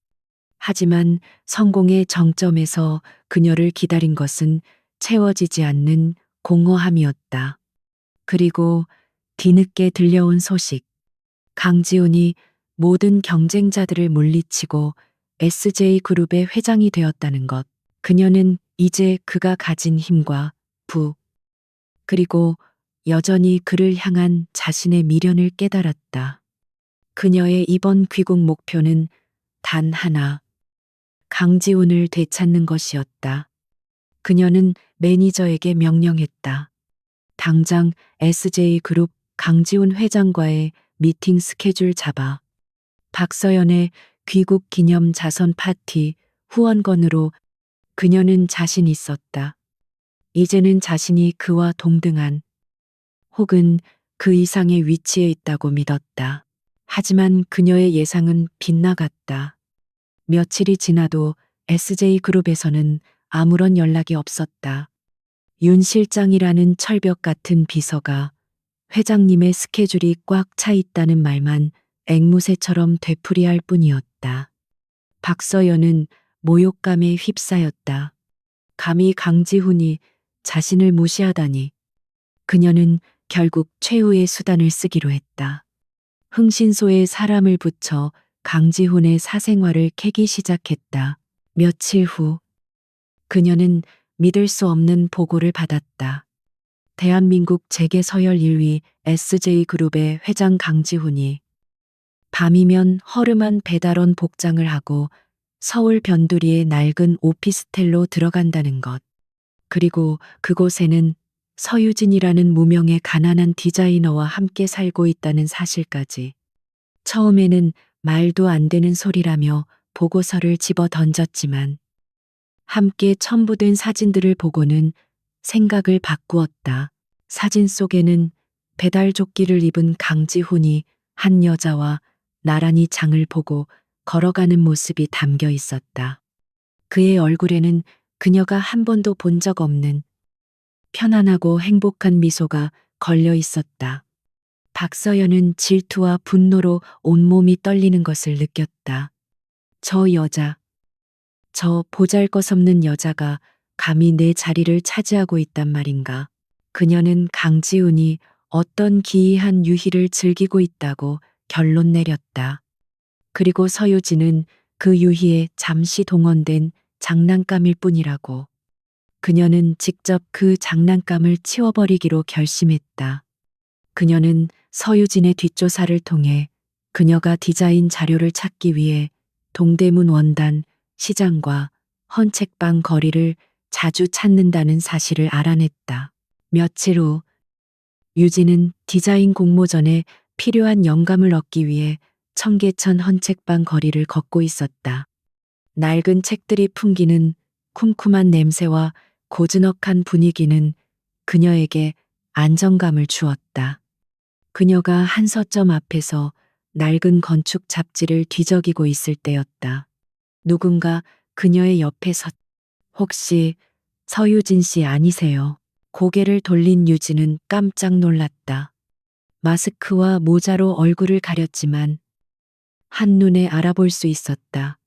하지만 성공의 정점에서 그녀를 기다린 것은 채워지지 않는 공허함이었다. 그리고 뒤늦게 들려온 소식. 강지훈이 모든 경쟁자들을 물리치고 SJ그룹의 회장이 되었다는 것. 그녀는 이제 그가 가진 힘과 그리고 여전히 그를 향한 자신의 미련을 깨달았다. 그녀의 이번 귀국 목표는 단 하나, 강지훈을 되찾는 것이었다. 그녀는 매니저에게 명령했다. 당장 SJ그룹 강지훈 회장과의 미팅 스케줄 잡아. 박서연의 귀국 기념 자선 파티 후원건으로. 그녀는 자신 있었다. 이제는 자신이 그와 동등한 혹은 그 이상의 위치에 있다고 믿었다. 하지만 그녀의 예상은 빗나갔다. 며칠이 지나도 SJ그룹에서는 아무런 연락이 없었다. 윤 실장이라는 철벽 같은 비서가 회장님의 스케줄이 꽉 차 있다는 말만 앵무새처럼 되풀이할 뿐이었다. 박서연은 모욕감에 휩싸였다. 감히 강지훈이 자신을 무시하다니. 그녀는 결국 최후의 수단을 쓰기로 했다. 흥신소에 사람을 붙여 강지훈의 사생활을 캐기 시작했다. 며칠 후 그녀는 믿을 수 없는 보고를 받았다. 대한민국 재계 서열 1위 SJ그룹의 회장 강지훈이 밤이면 허름한 배달원 복장을 하고 서울 변두리의 낡은 오피스텔로 들어간다는 것. 그리고 그곳에는 서유진이라는 무명의 가난한 디자이너와 함께 살고 있다는 사실까지. 처음에는 말도 안 되는 소리라며 보고서를 집어 던졌지만 함께 첨부된 사진들을 보고는 생각을 바꾸었다. 사진 속에는 배달 조끼를 입은 강지훈이 한 여자와 나란히 장을 보고 걸어가는 모습이 담겨 있었다. 그의 얼굴에는 그녀가 한 번도 본 적 없는 편안하고 행복한 미소가 걸려 있었다. 박서연은 질투와 분노로 온몸이 떨리는 것을 느꼈다. 저 여자, 저 보잘것없는 여자가 감히 내 자리를 차지하고 있단 말인가. 그녀는 강지훈이 어떤 기이한 유희를 즐기고 있다고 결론 내렸다. 그리고 서유진은 그 유희에 잠시 동원된 장난감일 뿐이라고. 그녀는 직접 그 장난감을 치워버리기로 결심했다. 그녀는 서유진의 뒷조사를 통해 그녀가 디자인 자료를 찾기 위해 동대문 원단, 시장과 헌책방 거리를 자주 찾는다는 사실을 알아냈다. 며칠 후 유진은 디자인 공모전에 필요한 영감을 얻기 위해 청계천 헌책방 거리를 걷고 있었다. 낡은 책들이 풍기는 쿰쿰한 냄새와 고즈넉한 분위기는 그녀에게 안정감을 주었다. 그녀가 한 서점 앞에서 낡은 건축 잡지를 뒤적이고 있을 때였다. 누군가 그녀의 옆에 혹시 서유진 씨 아니세요? 고개를 돌린 유진은 깜짝 놀랐다. 마스크와 모자로 얼굴을 가렸지만 한눈에 알아볼 수 있었다.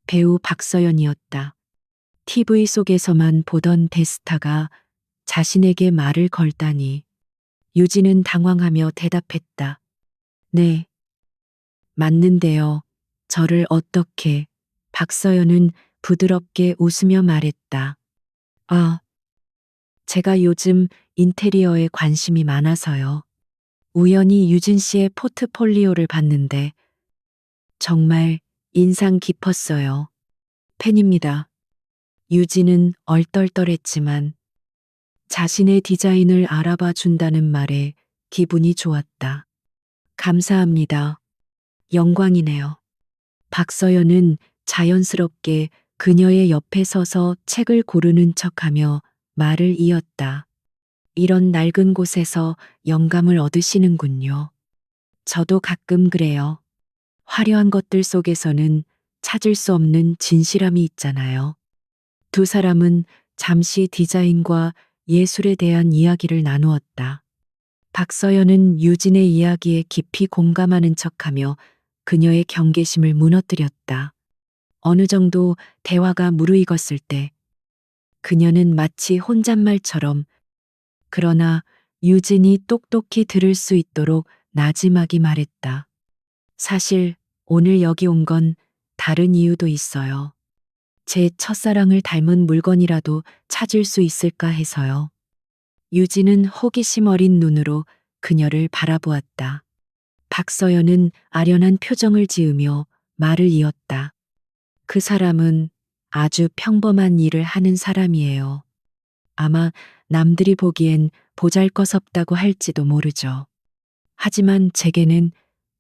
배우 박서연이었다. TV 속에서만 보던 대스타가 자신에게 말을 걸다니. 유진은 당황하며 대답했다. 네. 맞는데요. 저를 어떻게. 박서연은 부드럽게 웃으며 말했다. 아, 제가 요즘 인테리어에 관심이 많아서요. 우연히 유진 씨의 포트폴리오를 봤는데 정말 인상 깊었어요. 팬입니다. 유진은 얼떨떨했지만 자신의 디자인을 알아봐 준다는 말에 기분이 좋았다. 감사합니다. 영광이네요. 박서연은 자연스럽게 그녀의 옆에 서서 책을 고르는 척하며 말을 이었다. 이런 낡은 곳에서 영감을 얻으시는군요. 저도 가끔 그래요. 화려한 것들 속에서는 찾을 수 없는 진실함이 있잖아요. 두 사람은 잠시 디자인과 예술에 대한 이야기를 나누었다. 박서연은 유진의 이야기에 깊이 공감하는 척하며 그녀의 경계심을 무너뜨렸다. 어느 정도 대화가 무르익었을 때 그녀는 마치 혼잣말처럼 그러나 유진이 똑똑히 들을 수 있도록 나지막이 말했다. 사실 오늘 여기 온 건 다른 이유도 있어요. 제 첫사랑을 닮은 물건이라도 찾을 수 있을까 해서요. 유진은 호기심 어린 눈으로 그녀를 바라보았다. 박서연은 아련한 표정을 지으며 말을 이었다. 그 사람은 아주 평범한 일을 하는 사람이에요. 아마 남들이 보기엔 보잘것없다고 할지도 모르죠. 하지만 제게는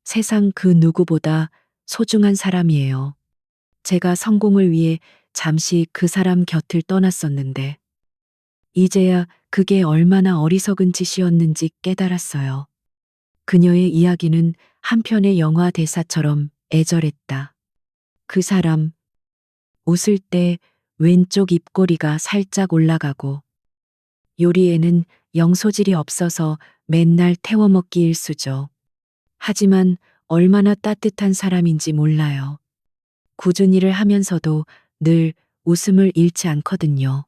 세상 그 누구보다 소중한 사람이에요. 제가 성공을 위해 잠시 그 사람 곁을 떠났었는데, 이제야 그게 얼마나 어리석은 짓이었는지 깨달았어요. 그녀의 이야기는 한편의 영화 대사처럼 애절했다. 그 사람, 웃을 때 왼쪽 입꼬리가 살짝 올라가고, 요리에는 영소질이 없어서 맨날 태워먹기 일쑤죠. 하지만 얼마나 따뜻한 사람인지 몰라요. 꾸준히 일을 하면서도 늘 웃음을 잃지 않거든요.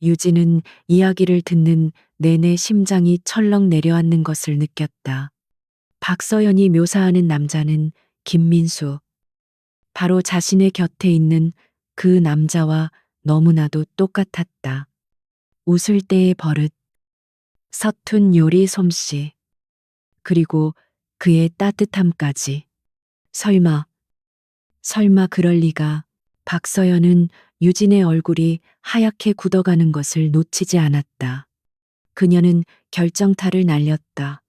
유진은 이야기를 듣는 내내 심장이 철렁 내려앉는 것을 느꼈다. 박서연이 묘사하는 남자는 김민수, 바로 자신의 곁에 있는 그 남자와 너무나도 똑같았다. 웃을 때의 버릇, 서툰 요리 솜씨, 그리고 그의 따뜻함까지. 설마, 설마 그럴 리가. 박서연은 유진의 얼굴이 하얗게 굳어가는 것을 놓치지 않았다. 그녀는 결정타를 날렸다.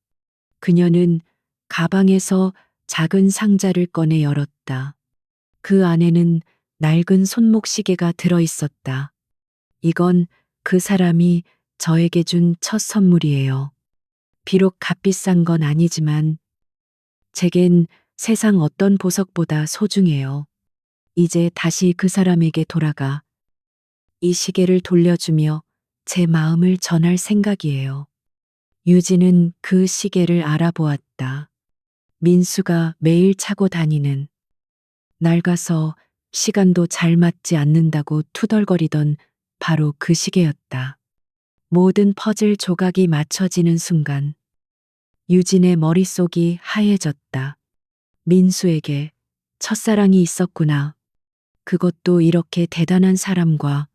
그녀는 가방에서 작은 상자를 꺼내 열었다. 그 안에는 낡은 손목시계가 들어 있었다. 이건 그 사람이 저에게 준 첫 선물이에요. 비록 값비싼 건 아니지만 제겐 세상 어떤 보석보다 소중해요. 이제 다시 그 사람에게 돌아가 이 시계를 돌려주며 제 마음을 전할 생각이에요. 유진은 그 시계를 알아보았다. 민수가 매일 차고 다니는, 낡아서 시간도 잘 맞지 않는다고 투덜거리던 바로 그 시계였다. 모든 퍼즐 조각이 맞춰지는 순간 유진의 머릿속이 하얘졌다. 민수에게 첫사랑이 있었구나. 그것도 이렇게 대단한 사람과.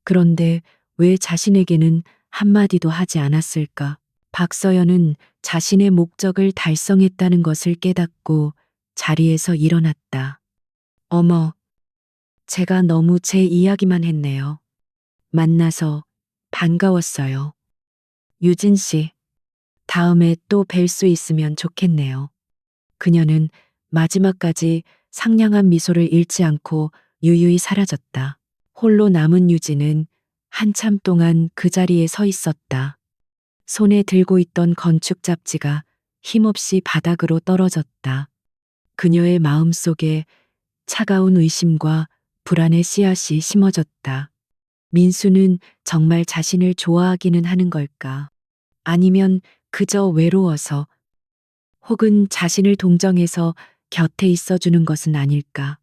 그런데 왜 자신에게는 한마디도 하지 않았을까? 박서연은 자신의 목적을 달성했다는 것을 깨닫고 자리에서 일어났다. 어머, 제가 너무 제 이야기만 했네요. 만나서 반가웠어요. 유진 씨, 다음에 또 뵐 수 있으면 좋겠네요. 그녀는 마지막까지 상냥한 미소를 잃지 않고 유유히 사라졌다. 홀로 남은 유진은 한참 동안 그 자리에 서 있었다. 손에 들고 있던 건축 잡지가 힘없이 바닥으로 떨어졌다. 그녀의 마음속에 차가운 의심과 불안의 씨앗이 심어졌다. 민수는 정말 자신을 좋아하기는 하는 걸까? 아니면 그저 외로워서, 혹은 자신을 동정해서 곁에 있어주는 것은 아닐까?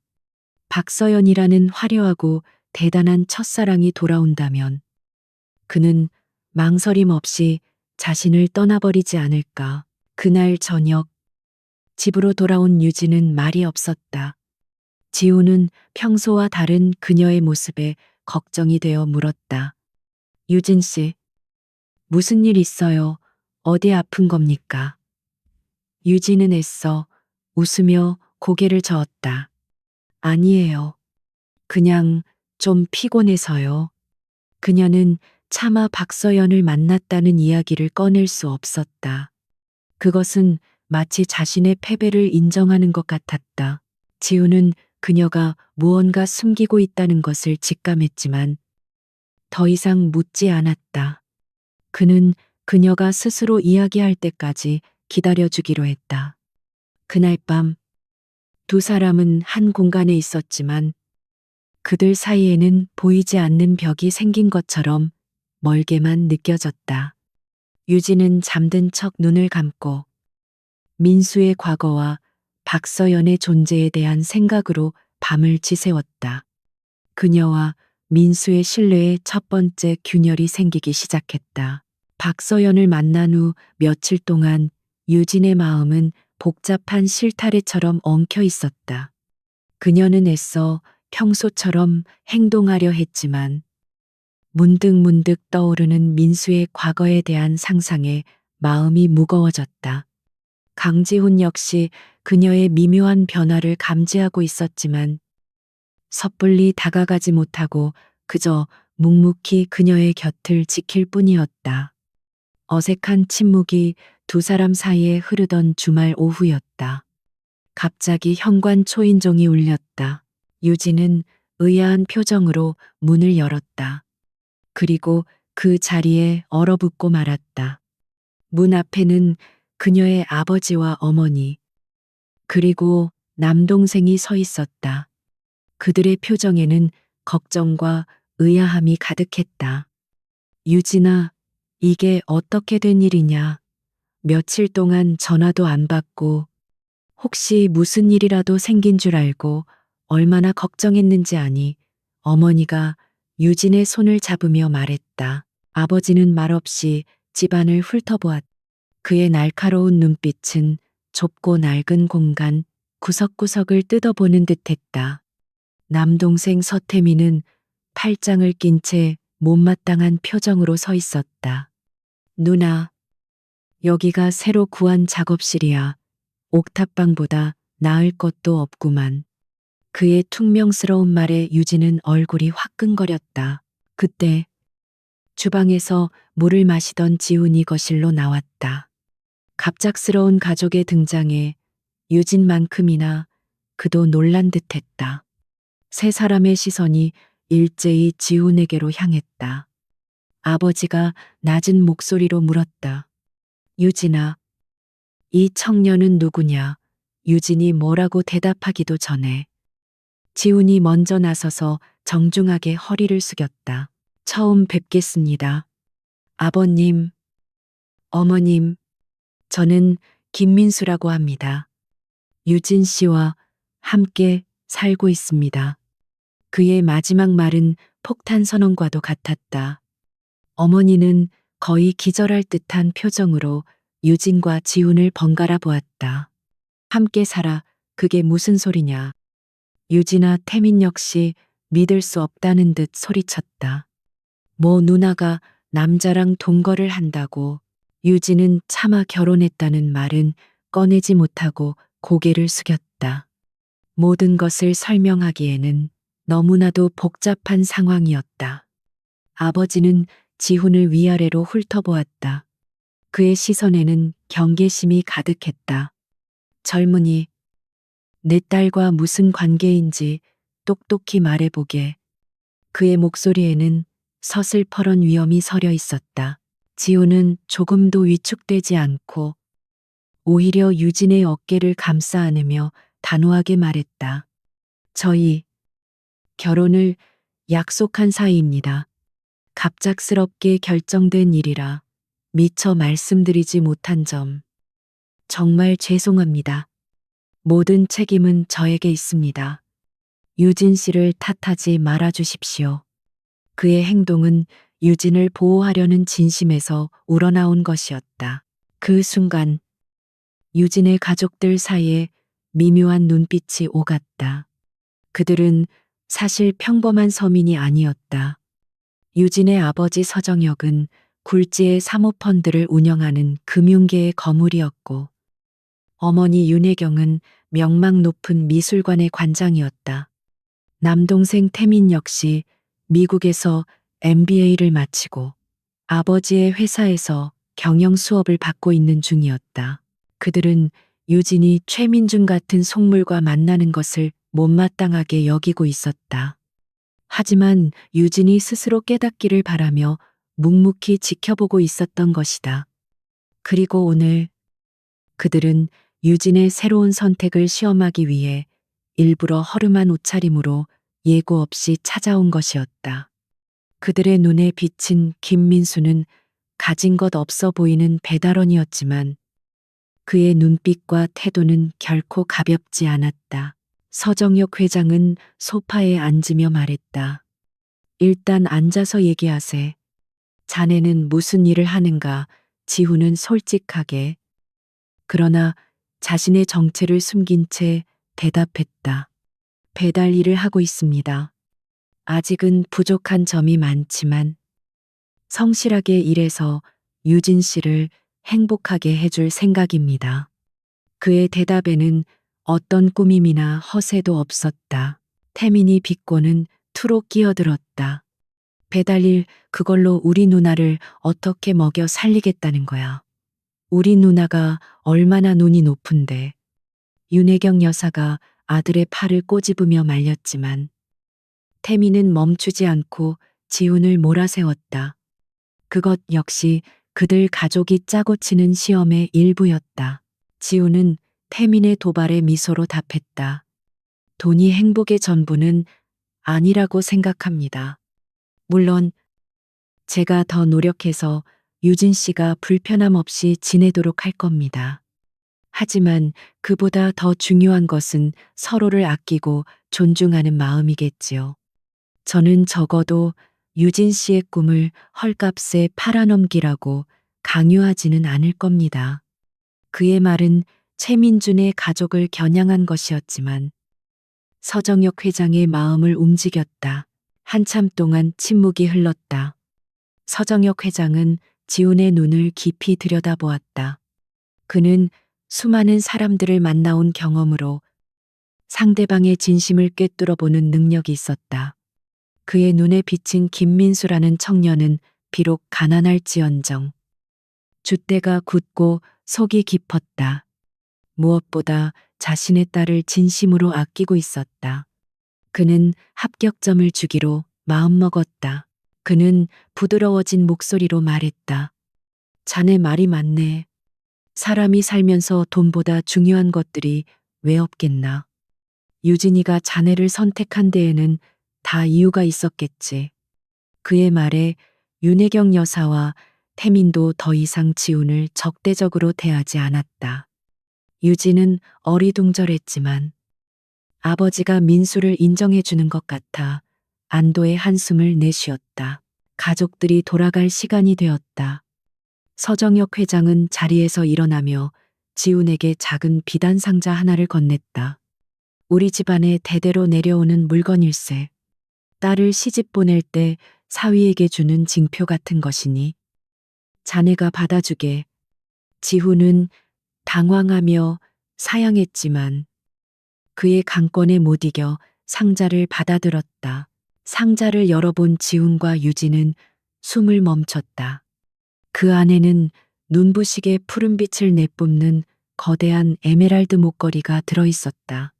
박서연이라는 화려하고 대단한 첫사랑이 돌아온다면 그는 망설임 없이 자신을 떠나버리지 않을까? 그날 저녁, 집으로 돌아온 유진은 말이 없었다. 지우는 평소와 다른 그녀의 모습에 걱정이 되어 물었다. 유진 씨, 무슨 일 있어요? 어디 아픈 겁니까? 유진은 애써 웃으며 고개를 저었다. 아니에요. 그냥 좀 피곤해서요. 그녀는 차마 박서연을 만났다는 이야기를 꺼낼 수 없었다. 그것은 마치 자신의 패배를 인정하는 것 같았다. 지우는 그녀가 무언가 숨기고 있다는 것을 직감했지만 더 이상 묻지 않았다. 그는 그녀가 스스로 이야기할 때까지 기다려주기로 했다. 그날 밤 두 사람은 한 공간에 있었지만 그들 사이에는 보이지 않는 벽이 생긴 것처럼 멀게만 느껴졌다. 유진은 잠든 척 눈을 감고 민수의 과거와 박서연의 존재에 대한 생각으로 밤을 지새웠다. 그녀와 민수의 신뢰에 첫 번째 균열이 생기기 시작했다. 박서연을 만난 후 며칠 동안 유진의 마음은 복잡한 실타래처럼 엉켜 있었다. 그녀는 애써 평소처럼 행동하려 했지만 문득문득 떠오르는 민수의 과거에 대한 상상에 마음이 무거워졌다. 강지훈 역시 그녀의 미묘한 변화를 감지하고 있었지만 섣불리 다가가지 못하고 그저 묵묵히 그녀의 곁을 지킬 뿐이었다. 어색한 침묵이 두 사람 사이에 흐르던 주말 오후였다. 갑자기 현관 초인종이 울렸다. 유진은 의아한 표정으로 문을 열었다. 그리고 그 자리에 얼어붙고 말았다. 문 앞에는 그녀의 아버지와 어머니, 그리고 남동생이 서 있었다. 그들의 표정에는 걱정과 의아함이 가득했다. 유진아, 이게 어떻게 된 일이냐? 며칠 동안 전화도 안 받고 혹시 무슨 일이라도 생긴 줄 알고 얼마나 걱정했는지 아니. 어머니가 유진의 손을 잡으며 말했다. 아버지는 말없이 집안을 훑어보았다. 그의 날카로운 눈빛은 좁고 낡은 공간, 구석구석을 뜯어보는 듯했다. 남동생 서태민은 팔짱을 낀 채 못마땅한 표정으로 서 있었다. 누나, 여기가 새로 구한 작업실이야. 옥탑방보다 나을 것도 없구만. 그의 퉁명스러운 말에 유진은 얼굴이 화끈거렸다. 그때 주방에서 물을 마시던 지훈이 거실로 나왔다. 갑작스러운 가족의 등장에 유진만큼이나 그도 놀란 듯했다. 세 사람의 시선이 일제히 지훈에게로 향했다. 아버지가 낮은 목소리로 물었다. 유진아, 이 청년은 누구냐? 유진이 뭐라고 대답하기도 전에 지훈이 먼저 나서서 정중하게 허리를 숙였다. 처음 뵙겠습니다. 아버님, 어머님, 저는 김민수라고 합니다. 유진 씨와 함께 살고 있습니다. 그의 마지막 말은 폭탄 선언과도 같았다. 어머니는 거의 기절할 듯한 표정으로 유진과 지훈을 번갈아 보았다. 함께 살아, 그게 무슨 소리냐. 유진아 태민 역시 믿을 수 없다는 듯 소리쳤다. 뭐 누나가 남자랑 동거를 한다고 유진은 차마 결혼했다는 말은 꺼내지 못하고 고개를 숙였다. 모든 것을 설명하기에는 너무나도 복잡한 상황이었다. 아버지는 지훈을 위아래로 훑어보았다. 그의 시선에는 경계심이 가득했다. 젊은이, 내 딸과 무슨 관계인지 똑똑히 말해보게. 그의 목소리에는 서슬퍼런 위험이 서려 있었다. 지훈은 조금도 위축되지 않고 오히려 유진의 어깨를 감싸 안으며 단호하게 말했다. 저희 결혼을 약속한 사이입니다. 갑작스럽게 결정된 일이라 미처 말씀드리지 못한 점 정말 죄송합니다. 모든 책임은 저에게 있습니다. 유진 씨를 탓하지 말아 주십시오. 그의 행동은 유진을 보호하려는 진심에서 우러나온 것이었다. 그 순간 유진의 가족들 사이에 미묘한 눈빛이 오갔다. 그들은 사실 평범한 서민이 아니었다. 유진의 아버지 서정혁은 굴지의 사모펀드를 운영하는 금융계의 거물이었고, 어머니 윤혜경은 명망 높은 미술관의 관장이었다. 남동생 태민 역시 미국에서 MBA를 마치고 아버지의 회사에서 경영 수업을 받고 있는 중이었다. 그들은 유진이 최민준 같은 속물과 만나는 것을 못마땅하게 여기고 있었다. 하지만 유진이 스스로 깨닫기를 바라며 묵묵히 지켜보고 있었던 것이다. 그리고 오늘 그들은 유진의 새로운 선택을 시험하기 위해 일부러 허름한 옷차림으로 예고 없이 찾아온 것이었다. 그들의 눈에 비친 김민수는 가진 것 없어 보이는 배달원이었지만 그의 눈빛과 태도는 결코 가볍지 않았다. 서정혁 회장은 소파에 앉으며 말했다. 일단 앉아서 얘기하세. 자네는 무슨 일을 하는가? 지훈은 솔직하게, 그러나 자신의 정체를 숨긴 채 대답했다. 배달 일을 하고 있습니다. 아직은 부족한 점이 많지만 성실하게 일해서 유진 씨를 행복하게 해줄 생각입니다. 그의 대답에는 어떤 꾸밈이나 허세도 없었다. 태민이 비꼬는 투로 끼어들었다. 배달일 그걸로 우리 누나를 어떻게 먹여 살리겠다는 거야. 우리 누나가 얼마나 눈이 높은데. 윤혜경 여사가 아들의 팔을 꼬집으며 말렸지만 태민은 멈추지 않고 지훈을 몰아세웠다. 그것 역시 그들 가족이 짜고 치는 시험의 일부였다. 지훈은 태민의 도발에 미소로 답했다. 돈이 행복의 전부는 아니라고 생각합니다. 물론 제가 더 노력해서 유진 씨가 불편함 없이 지내도록 할 겁니다. 하지만 그보다 더 중요한 것은 서로를 아끼고 존중하는 마음이겠지요. 저는 적어도 유진 씨의 꿈을 헐값에 팔아넘기라고 강요하지는 않을 겁니다. 그의 말은 최민준의 가족을 겨냥한 것이었지만 서정혁 회장의 마음을 움직였다. 한참 동안 침묵이 흘렀다. 서정혁 회장은 지훈의 눈을 깊이 들여다보았다. 그는 수많은 사람들을 만나온 경험으로 상대방의 진심을 꿰뚫어보는 능력이 있었다. 그의 눈에 비친 김민수라는 청년은 비록 가난할지언정 줏대가 굳고 속이 깊었다. 무엇보다 자신의 딸을 진심으로 아끼고 있었다. 그는 합격점을 주기로 마음먹었다. 그는 부드러워진 목소리로 말했다. 자네 말이 맞네. 사람이 살면서 돈보다 중요한 것들이 왜 없겠나. 유진이가 자네를 선택한 데에는 다 이유가 있었겠지. 그의 말에 윤혜경 여사와 태민도 더 이상 지훈을 적대적으로 대하지 않았다. 유진은 어리둥절했지만 아버지가 민수를 인정해 주는 것 같아 안도의 한숨을 내쉬었다. 가족들이 돌아갈 시간이 되었다. 서정혁 회장은 자리에서 일어나며 지훈에게 작은 비단 상자 하나를 건넸다. 우리 집안에 대대로 내려오는 물건일세. 딸을 시집 보낼 때 사위에게 주는 징표 같은 것이니 자네가 받아주게. 지훈은 당황하며 사양했지만 그의 강권에 못 이겨 상자를 받아들었다. 상자를 열어본 지훈과 유진은 숨을 멈췄다. 그 안에는 눈부시게 푸른빛을 내뿜는 거대한 에메랄드 목걸이가 들어있었다.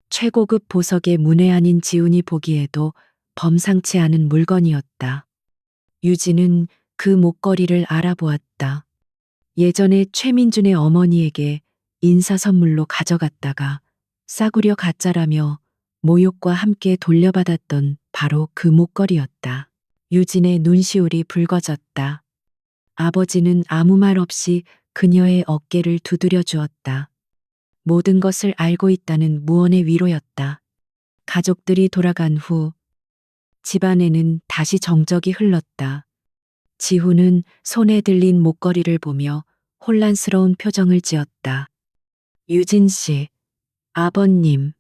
최고급 보석의 문외한인 지훈이 보기에도 범상치 않은 물건이었다. 유진은 그 목걸이를 알아보았다. 예전에 최민준의 어머니에게 인사 선물로 가져갔다가 싸구려 가짜라며 모욕과 함께 돌려받았던 바로 그 목걸이였다. 유진의 눈시울이 붉어졌다. 아버지는 아무 말 없이 그녀의 어깨를 두드려 주었다. 모든 것을 알고 있다는 무언의 위로였다. 가족들이 돌아간 후 집안에는 다시 정적이 흘렀다. 지훈은 손에 들린 목걸이를 보며 혼란스러운 표정을 지었다. 유진 씨, 아버님,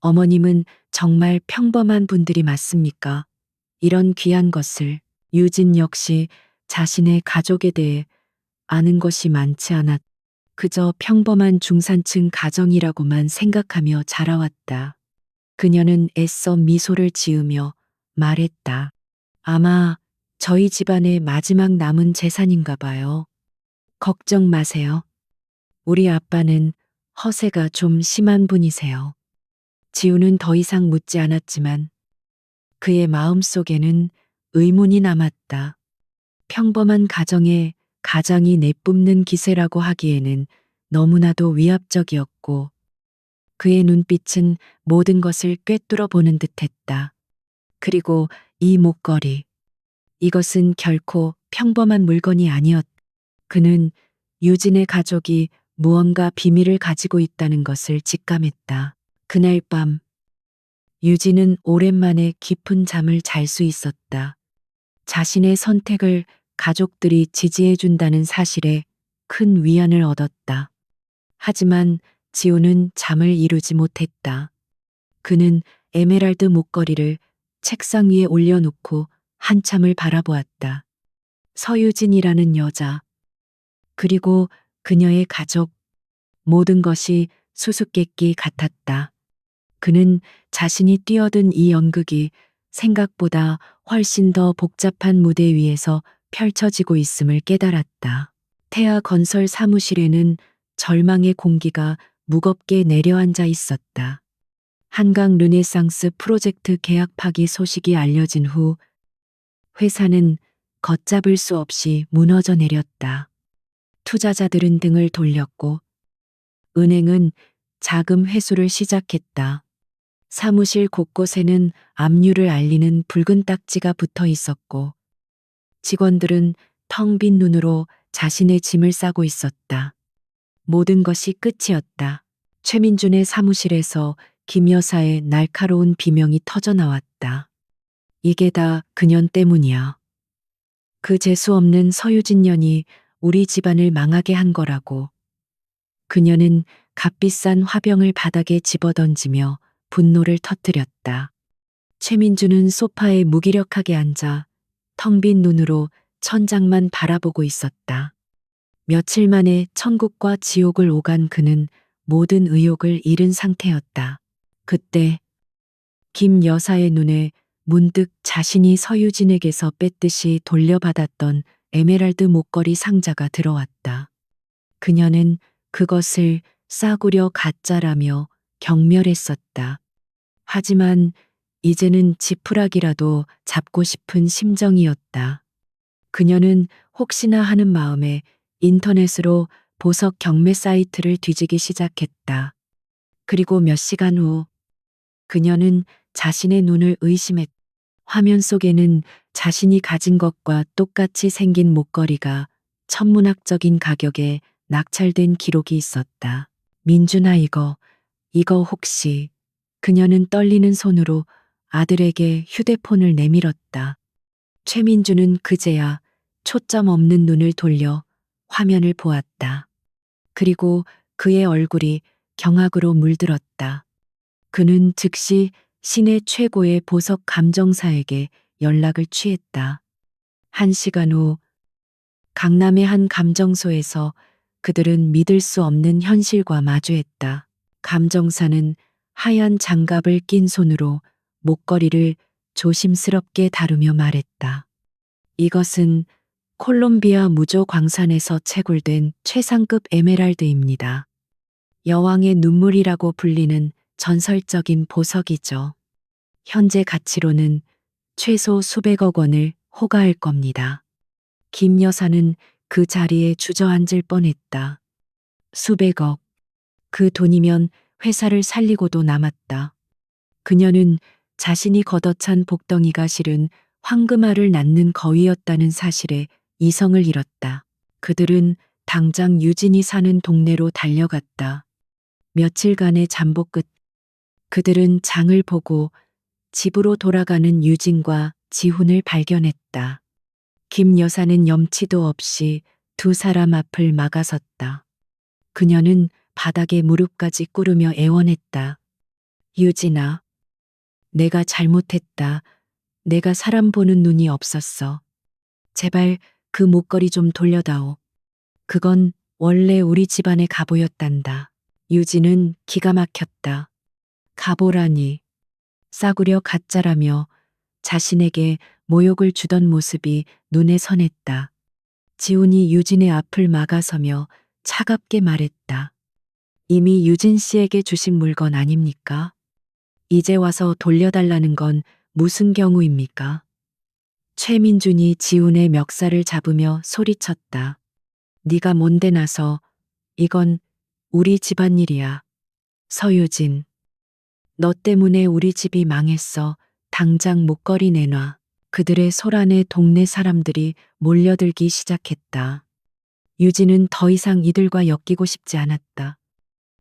어머님은 정말 평범한 분들이 맞습니까? 이런 귀한 것을. 유진 역시 자신의 가족에 대해 아는 것이 많지 않았. 그저 평범한 중산층 가정이라고만 생각하며 자라왔다. 그녀는 애써 미소를 지으며 말했다. 아마 저희 집안의 마지막 남은 재산인가 봐요. 걱정 마세요. 우리 아빠는 허세가 좀 심한 분이세요. 지우는 더 이상 묻지 않았지만 그의 마음속에는 의문이 남았다. 평범한 가정에 가장이 내뿜는 기세라고 하기에는 너무나도 위압적이었고 그의 눈빛은 모든 것을 꿰뚫어 보는 듯했다. 그리고 이 목걸이. 이것은 결코 평범한 물건이 아니었다. 그는 유진의 가족이 무언가 비밀을 가지고 있다는 것을 직감했다. 그날 밤 유진은 오랜만에 깊은 잠을 잘 수 있었다. 자신의 선택을 가족들이 지지해 준다는 사실에 큰 위안을 얻었다. 하지만 지우는 잠을 이루지 못했다. 그는 에메랄드 목걸이를 책상 위에 올려놓고 한참을 바라보았다. 서유진이라는 여자, 그리고 그녀의 가족, 모든 것이 수수께끼 같았다. 그는 자신이 뛰어든 이 연극이 생각보다 훨씬 더 복잡한 무대 위에서 펼쳐지고 있음을 깨달았다. 태아 건설 사무실에는 절망의 공기가 무겁게 내려앉아 있었다. 한강 르네상스 프로젝트 계약 파기 소식이 알려진 후 회사는 걷잡을 수 없이 무너져 내렸다. 투자자들은 등을 돌렸고 은행은 자금 회수를 시작했다. 사무실 곳곳에는 압류를 알리는 붉은 딱지가 붙어 있었고 직원들은 텅 빈 눈으로 자신의 짐을 싸고 있었다. 모든 것이 끝이었다. 최민준의 사무실에서 김 여사의 날카로운 비명이 터져 나왔다. 이게 다 그년 때문이야. 그 재수 없는 서유진 년이 우리 집안을 망하게 한 거라고. 그녀는 값비싼 화병을 바닥에 집어던지며 분노를 터뜨렸다. 최민주는 소파에 무기력하게 앉아 텅 빈 눈으로 천장만 바라보고 있었다. 며칠 만에 천국과 지옥을 오간 그는 모든 의욕을 잃은 상태였다. 그때 김 여사의 눈에 문득 자신이 서유진에게서 뺐듯이 돌려받았던 에메랄드 목걸이 상자가 들어왔다. 그녀는 그것을 싸구려 가짜라며 경멸했었다. 하지만 이제는 지푸라기라도 잡고 싶은 심정이었다. 그녀는 혹시나 하는 마음에 인터넷으로 보석 경매 사이트를 뒤지기 시작했다. 그리고 몇 시간 후 그녀는 자신의 눈을 의심했다. 화면 속에는 자신이 가진 것과 똑같이 생긴 목걸이가 천문학적인 가격에 낙찰된 기록이 있었다. 민준아, 이거 혹시. 그녀는 떨리는 손으로 아들에게 휴대폰을 내밀었다. 최민주는 그제야 초점 없는 눈을 돌려 화면을 보았다. 그리고 그의 얼굴이 경악으로 물들었다. 그는 즉시 시내 최고의 보석 감정사에게 연락을 취했다. 1시간 후 강남의 한 감정소에서 그들은 믿을 수 없는 현실과 마주했다. 감정사는 하얀 장갑을 낀 손으로 목걸이를 조심스럽게 다루며 말했다. 이것은 콜롬비아 무조 광산에서 채굴된 최상급 에메랄드입니다. 여왕의 눈물이라고 불리는 전설적인 보석이죠. 현재 가치로는 최소 수백억 원을 호가할 겁니다. 김 여사는 그 자리에 주저앉을 뻔했다. 수백억. 그 돈이면 회사를 살리고도 남았다. 그녀는 자신이 걷어찬 복덩이가 실은 황금알을 낳는 거위였다는 사실에 이성을 잃었다. 그들은 당장 유진이 사는 동네로 달려갔다. 며칠간의 잠복 끝 그들은 장을 보고 집으로 돌아가는 유진과 지훈을 발견했다. 김 여사는 염치도 없이 두 사람 앞을 막아섰다. 그녀는 바닥에 무릎까지 꿇으며 애원했다. 유진아, 내가 잘못했다. 내가 사람 보는 눈이 없었어. 제발 그 목걸이 좀 돌려다오. 그건 원래 우리 집안의 갑오였단다. 유진은 기가 막혔다. 갑오라니. 싸구려 가짜라며 자신에게 모욕을 주던 모습이 눈에 선했다. 지훈이 유진의 앞을 막아서며 차갑게 말했다. 이미 유진 씨에게 주신 물건 아닙니까? 이제 와서 돌려달라는 건 무슨 경우입니까? 최민준이 지훈의 멱살을 잡으며 소리쳤다. 네가 뭔데 나서. 이건 우리 집안일이야. 서유진. 너 때문에 우리 집이 망했어. 당장 목걸이 내놔. 그들의 소란에 동네 사람들이 몰려들기 시작했다. 유진은 더 이상 이들과 엮이고 싶지 않았다.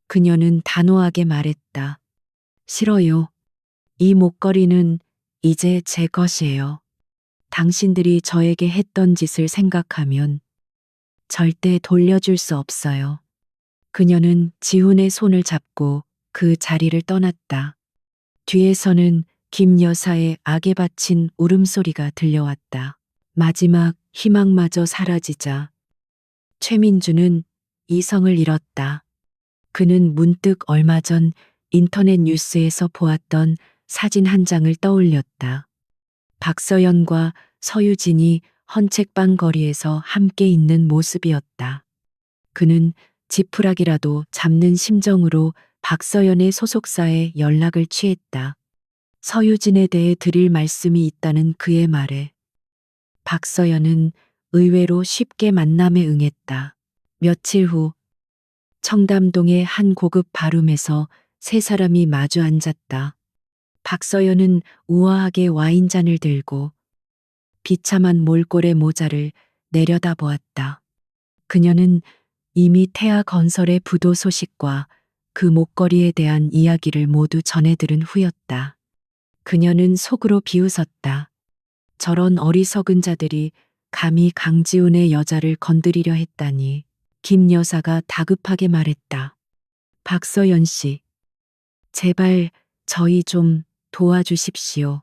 그녀는 단호하게 말했다. 싫어요. 이 목걸이는 이제 제 것이에요. 당신들이 저에게 했던 짓을 생각하면 절대 돌려줄 수 없어요. 그녀는 지훈의 손을 잡고 그 자리를 떠났다. 뒤에서는 김 여사의 악에 바친 울음소리가 들려왔다. 마지막 희망마저 사라지자 최민주는 이성을 잃었다. 그는 문득 얼마 전 인터넷 뉴스에서 보았던 사진 한 장을 떠올렸다. 박서연과 서유진이 헌책방 거리에서 함께 있는 모습이었다. 그는 지푸라기라도 잡는 심정으로 박서연의 소속사에 연락을 취했다. 서유진에 대해 드릴 말씀이 있다는 그의 말에 박서연은 의외로 쉽게 만남에 응했다. 며칠 후 청담동의 한 고급 바룸에서 세 사람이 마주 앉았다. 박서연은 우아하게 와인잔을 들고 비참한 몰골의 모자를 내려다보았다. 그녀는 이미 태아 건설의 부도 소식과 그 목걸이에 대한 이야기를 모두 전해들은 후였다. 그녀는 속으로 비웃었다. 저런 어리석은 자들이 감히 강지훈의 여자를 건드리려 했다니. 김 여사가 다급하게 말했다. 박서연 씨, 제발 저희 좀 도와주십시오.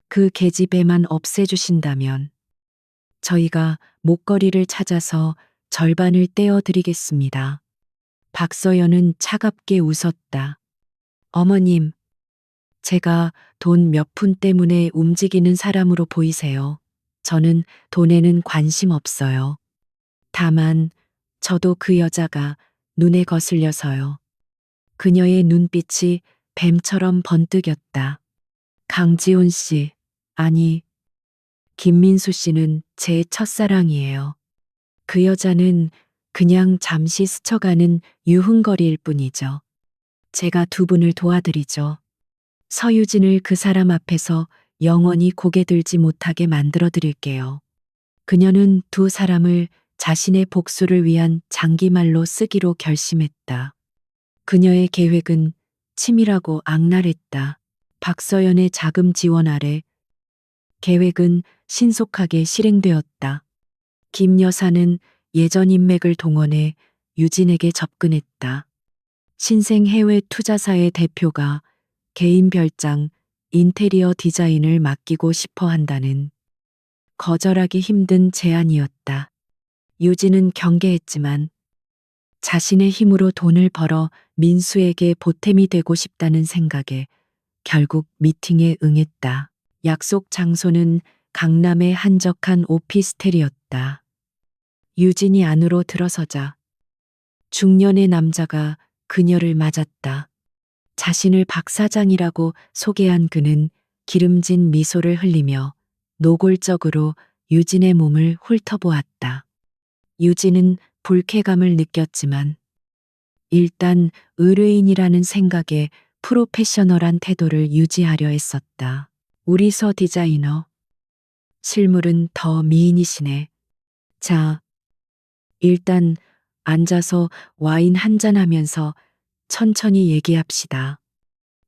그 계집애만 없애주신다면 저희가 목걸이를 찾아서 절반을 떼어드리겠습니다. 박서연은 차갑게 웃었다. 어머님, 제가 돈 몇 푼 때문에 움직이는 사람으로 보이세요. 저는 돈에는 관심 없어요. 다만 저도 그 여자가 눈에 거슬려서요. 그녀의 눈빛이 뱀처럼 번뜩였다. 강지훈 씨, 아니, 김민수 씨는 제 첫사랑이에요. 그 여자는 그냥 잠시 스쳐가는 유흥거리일 뿐이죠. 제가 두 분을 도와드리죠. 서유진을 그 사람 앞에서 영원히 고개 들지 못하게 만들어 드릴게요. 그녀는 두 사람을 자신의 복수를 위한 장기말로 쓰기로 결심했다. 그녀의 계획은 치밀하고 악랄했다. 박서연의 자금 지원 아래 계획은 신속하게 실행되었다. 김 여사는 예전 인맥을 동원해 유진에게 접근했다. 신생 해외 투자사의 대표가 개인 별장 인테리어 디자인을 맡기고 싶어 한다는 거절하기 힘든 제안이었다. 유진은 경계했지만 자신의 힘으로 돈을 벌어 민수에게 보탬이 되고 싶다는 생각에 결국 미팅에 응했다. 약속 장소는 강남의 한적한 오피스텔이었다. 유진이 안으로 들어서자 중년의 남자가 그녀를 맞았다. 자신을 박 사장이라고 소개한 그는 기름진 미소를 흘리며 노골적으로 유진의 몸을 훑어보았다. 유진은 불쾌감을 느꼈지만 일단 의뢰인이라는 생각에 프로페셔널한 태도를 유지하려 했었다. 우리 서 디자이너, 실물은 더 미인이시네. 자, 일단 앉아서 와인 한잔 하면서 천천히 얘기합시다.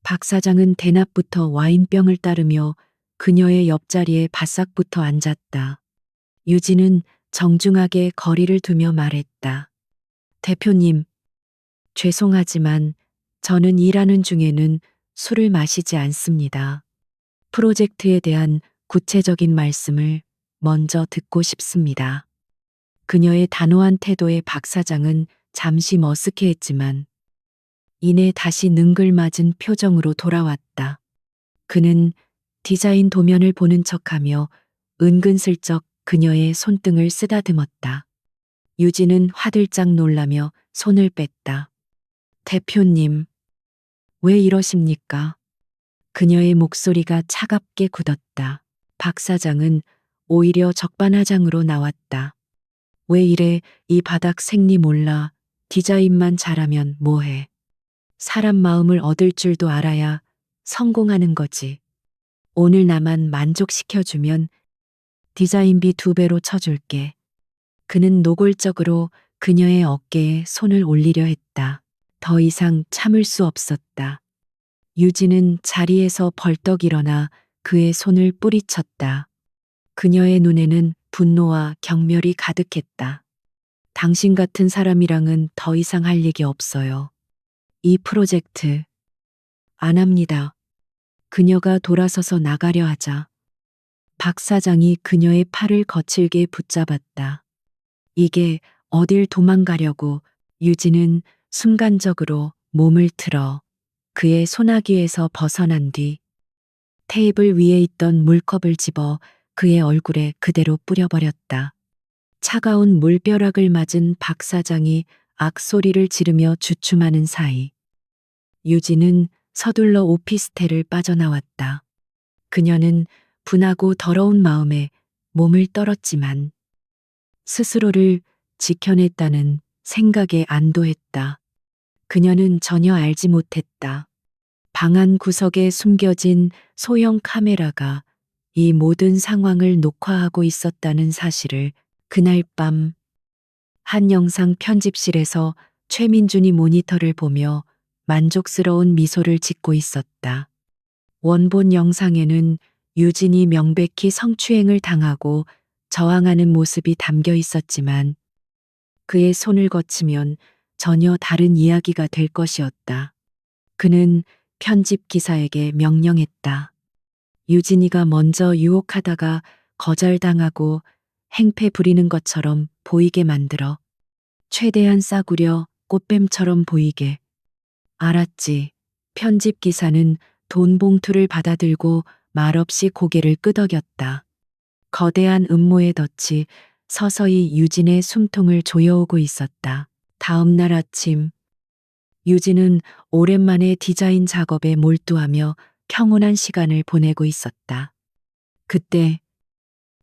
박 사장은 대낮부터 와인병을 따르며 그녀의 옆자리에 바싹붙어 앉았다. 유진은 정중하게 거리를 두며 말했다. 대표님, 죄송하지만 저는 일하는 중에는 술을 마시지 않습니다. 프로젝트에 대한 구체적인 말씀을 먼저 듣고 싶습니다. 그녀의 단호한 태도에 박 사장은 잠시 머쓱해했지만 이내 다시 능글맞은 표정으로 돌아왔다. 그는 디자인 도면을 보는 척하며 은근슬쩍 그녀의 손등을 쓰다듬었다. 유진은 화들짝 놀라며 손을 뺐다. 대표님, 왜 이러십니까? 그녀의 목소리가 차갑게 굳었다. 박 사장은 오히려 적반하장으로 나왔다. 왜 이래, 이 바닥 생리 몰라. 디자인만 잘하면 뭐해. 사람 마음을 얻을 줄도 알아야 성공하는 거지. 오늘 나만 만족시켜주면 디자인비 2배로 쳐줄게. 그는 노골적으로 그녀의 어깨에 손을 올리려 했다. 더 이상 참을 수 없었다. 유진은 자리에서 벌떡 일어나 그의 손을 뿌리쳤다. 그녀의 눈에는 분노와 경멸이 가득했다. 당신 같은 사람이랑은 더 이상 할 얘기 없어요. 이 프로젝트 안 합니다. 그녀가 돌아서서 나가려 하자 박 사장이 그녀의 팔을 거칠게 붙잡았다. 이게 어딜 도망가려고. 유진은 순간적으로 몸을 틀어 그의 소나기에서 벗어난 뒤 테이블 위에 있던 물컵을 집어 그의 얼굴에 그대로 뿌려버렸다. 차가운 물벼락을 맞은 박 사장이 악소리를 지르며 주춤하는 사이 유진은 서둘러 오피스텔을 빠져나왔다. 그녀는 분하고 더러운 마음에 몸을 떨었지만 스스로를 지켜냈다는 생각에 안도했다. 그녀는 전혀 알지 못했다. 방 안 구석에 숨겨진 소형 카메라가 이 모든 상황을 녹화하고 있었다는 사실을. 그날 밤 한 영상 편집실에서 최민준이 모니터를 보며 만족스러운 미소를 짓고 있었다. 원본 영상에는 유진이 명백히 성추행을 당하고 저항하는 모습이 담겨 있었지만 그의 손을 거치면 전혀 다른 이야기가 될 것이었다. 그는 편집 기사에게 명령했다. 유진이가 먼저 유혹하다가 거절당하고 행패 부리는 것처럼 보이게 만들어 최대한 싸구려 꽃뱀처럼 보이게. 알았지. 편집 기사는 돈 봉투를 받아들고 말없이 고개를 끄덕였다. 거대한 음모의 덫이 서서히 유진의 숨통을 조여오고 있었다. 다음 날 아침, 유진은 오랜만에 디자인 작업에 몰두하며 평온한 시간을 보내고 있었다. 그때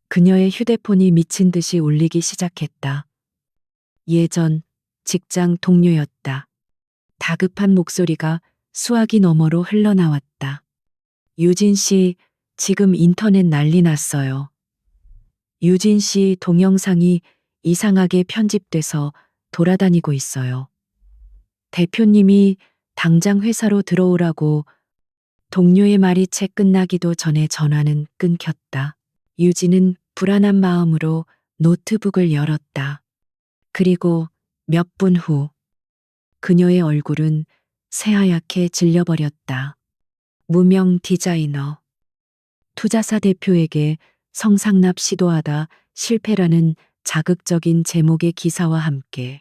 그녀의 휴대폰이 미친 듯이 울리기 시작했다. 예전 직장 동료였다. 다급한 목소리가 수화기 너머로 흘러나왔다. 유진 씨, 지금 인터넷 난리 났어요. 유진 씨 동영상이 이상하게 편집돼서 돌아다니고 있어요. 대표님이 당장 회사로 들어오라고. 동료의 말이 채 끝나기도 전에 전화는 끊겼다. 유진은 불안한 마음으로 노트북을 열었다. 그리고 몇 분 후, 그녀의 얼굴은 새하얗게 질려버렸다. 무명 디자이너. 투자사 대표에게 성상납 시도하다 실패라는 자극적인 제목의 기사와 함께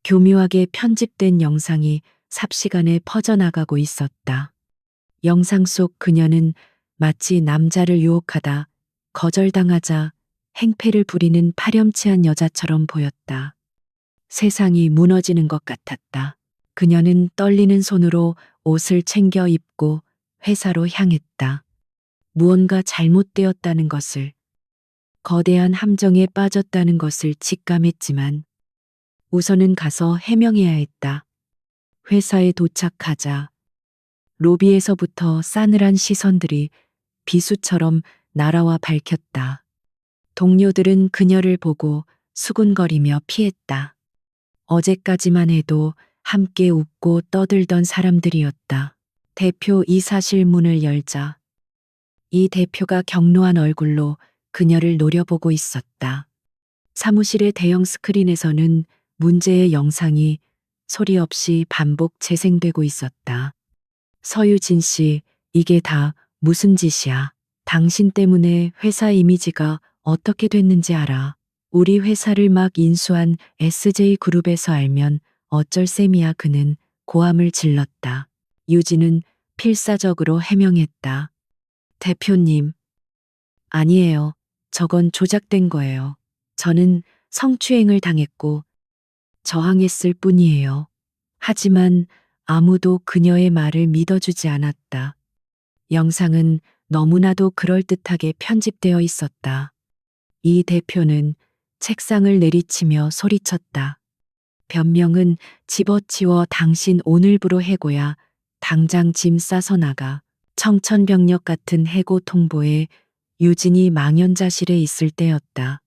교묘하게 편집된 영상이 삽시간에 퍼져나가고 있었다. 영상 속 그녀는 마치 남자를 유혹하다 거절당하자 행패를 부리는 파렴치한 여자처럼 보였다. 세상이 무너지는 것 같았다. 그녀는 떨리는 손으로 옷을 챙겨 입고 회사로 향했다. 무언가 잘못되었다는 것을, 거대한 함정에 빠졌다는 것을 직감했지만 우선은 가서 해명해야 했다. 회사에 도착하자 로비에서부터 싸늘한 시선들이 비수처럼 날아와 밝혔다. 동료들은 그녀를 보고 수군거리며 피했다. 어제까지만 해도 함께 웃고 떠들던 사람들이었다. 대표 이사실 문을 열자 이 대표가 경로한 얼굴로 그녀를 노려보고 있었다. 사무실의 대형 스크린에서는 문제의 영상이 소리 없이 반복 재생되고 있었다. 서유진 씨, 이게 다 무슨 짓이야? 당신 때문에 회사 이미지가 어떻게 됐는지 알아. 우리 회사를 막 인수한 SJ그룹에서 알면 어쩔 셈이야. 그는 고함을 질렀다. 유진은 필사적으로 해명했다. 대표님, 아니에요. 저건 조작된 거예요. 저는 성추행을 당했고 저항했을 뿐이에요. 하지만 아무도 그녀의 말을 믿어주지 않았다. 영상은 너무나도 그럴듯하게 편집되어 있었다. 이 대표는 책상을 내리치며 소리쳤다. 변명은 집어치워. 당신 오늘부로 해고야. 당장 짐 싸서 나가. 청천벽력 같은 해고 통보에 유진이 망연자실해 있을 때였다.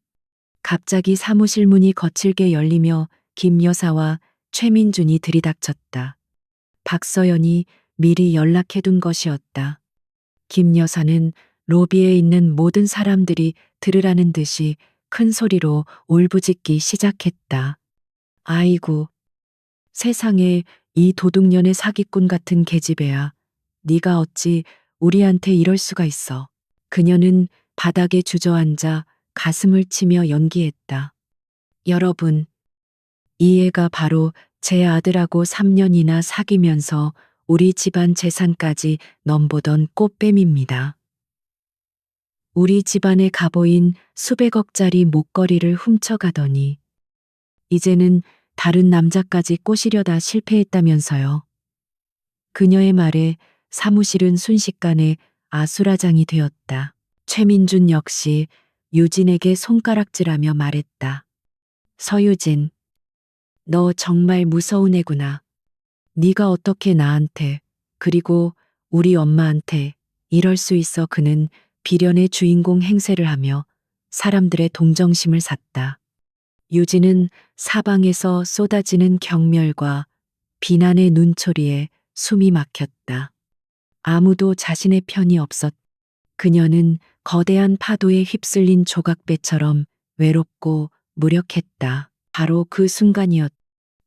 갑자기 사무실 문이 거칠게 열리며 김 여사와 최민준이 들이닥쳤다. 박서연이 미리 연락해둔 것이었다. 김 여사는 로비에 있는 모든 사람들이 들으라는 듯이 큰 소리로 울부짖기 시작했다. 아이고, 세상에, 이 도둑년의 사기꾼 같은 계집애야. 네가 어찌 우리한테 이럴 수가 있어. 그녀는 바닥에 주저앉아 가슴을 치며 연기했다. 여러분, 이 애가 바로 제 아들하고 3년이나 사귀면서 우리 집안 재산까지 넘보던 꽃뱀입니다. 우리 집안의 가보인 수백억짜리 목걸이를 훔쳐가더니 이제는 다른 남자까지 꼬시려다 실패했다면서요. 그녀의 말에 사무실은 순식간에 아수라장이 되었다. 최민준 역시 유진에게 손가락질하며 말했다. 서유진, 너 정말 무서운 애구나. 네가 어떻게 나한테, 그리고 우리 엄마한테 이럴 수 있어. 그는 비련의 주인공 행세를 하며 사람들의 동정심을 샀다. 유진은 사방에서 쏟아지는 경멸과 비난의 눈초리에 숨이 막혔다. 아무도 자신의 편이 없었다. 그녀는 거대한 파도에 휩쓸린 조각배처럼 외롭고 무력했다. 바로 그 순간이었다.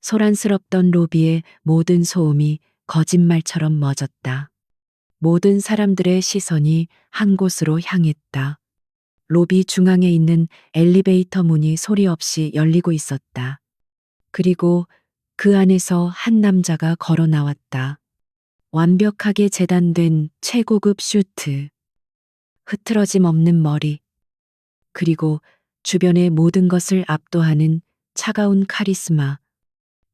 소란스럽던 로비의 모든 소음이 거짓말처럼 멎었다. 모든 사람들의 시선이 한 곳으로 향했다. 로비 중앙에 있는 엘리베이터 문이 소리 없이 열리고 있었다. 그리고 그 안에서 한 남자가 걸어 나왔다. 완벽하게 재단된 최고급 슈트, 흐트러짐 없는 머리, 그리고 주변의 모든 것을 압도하는 차가운 카리스마.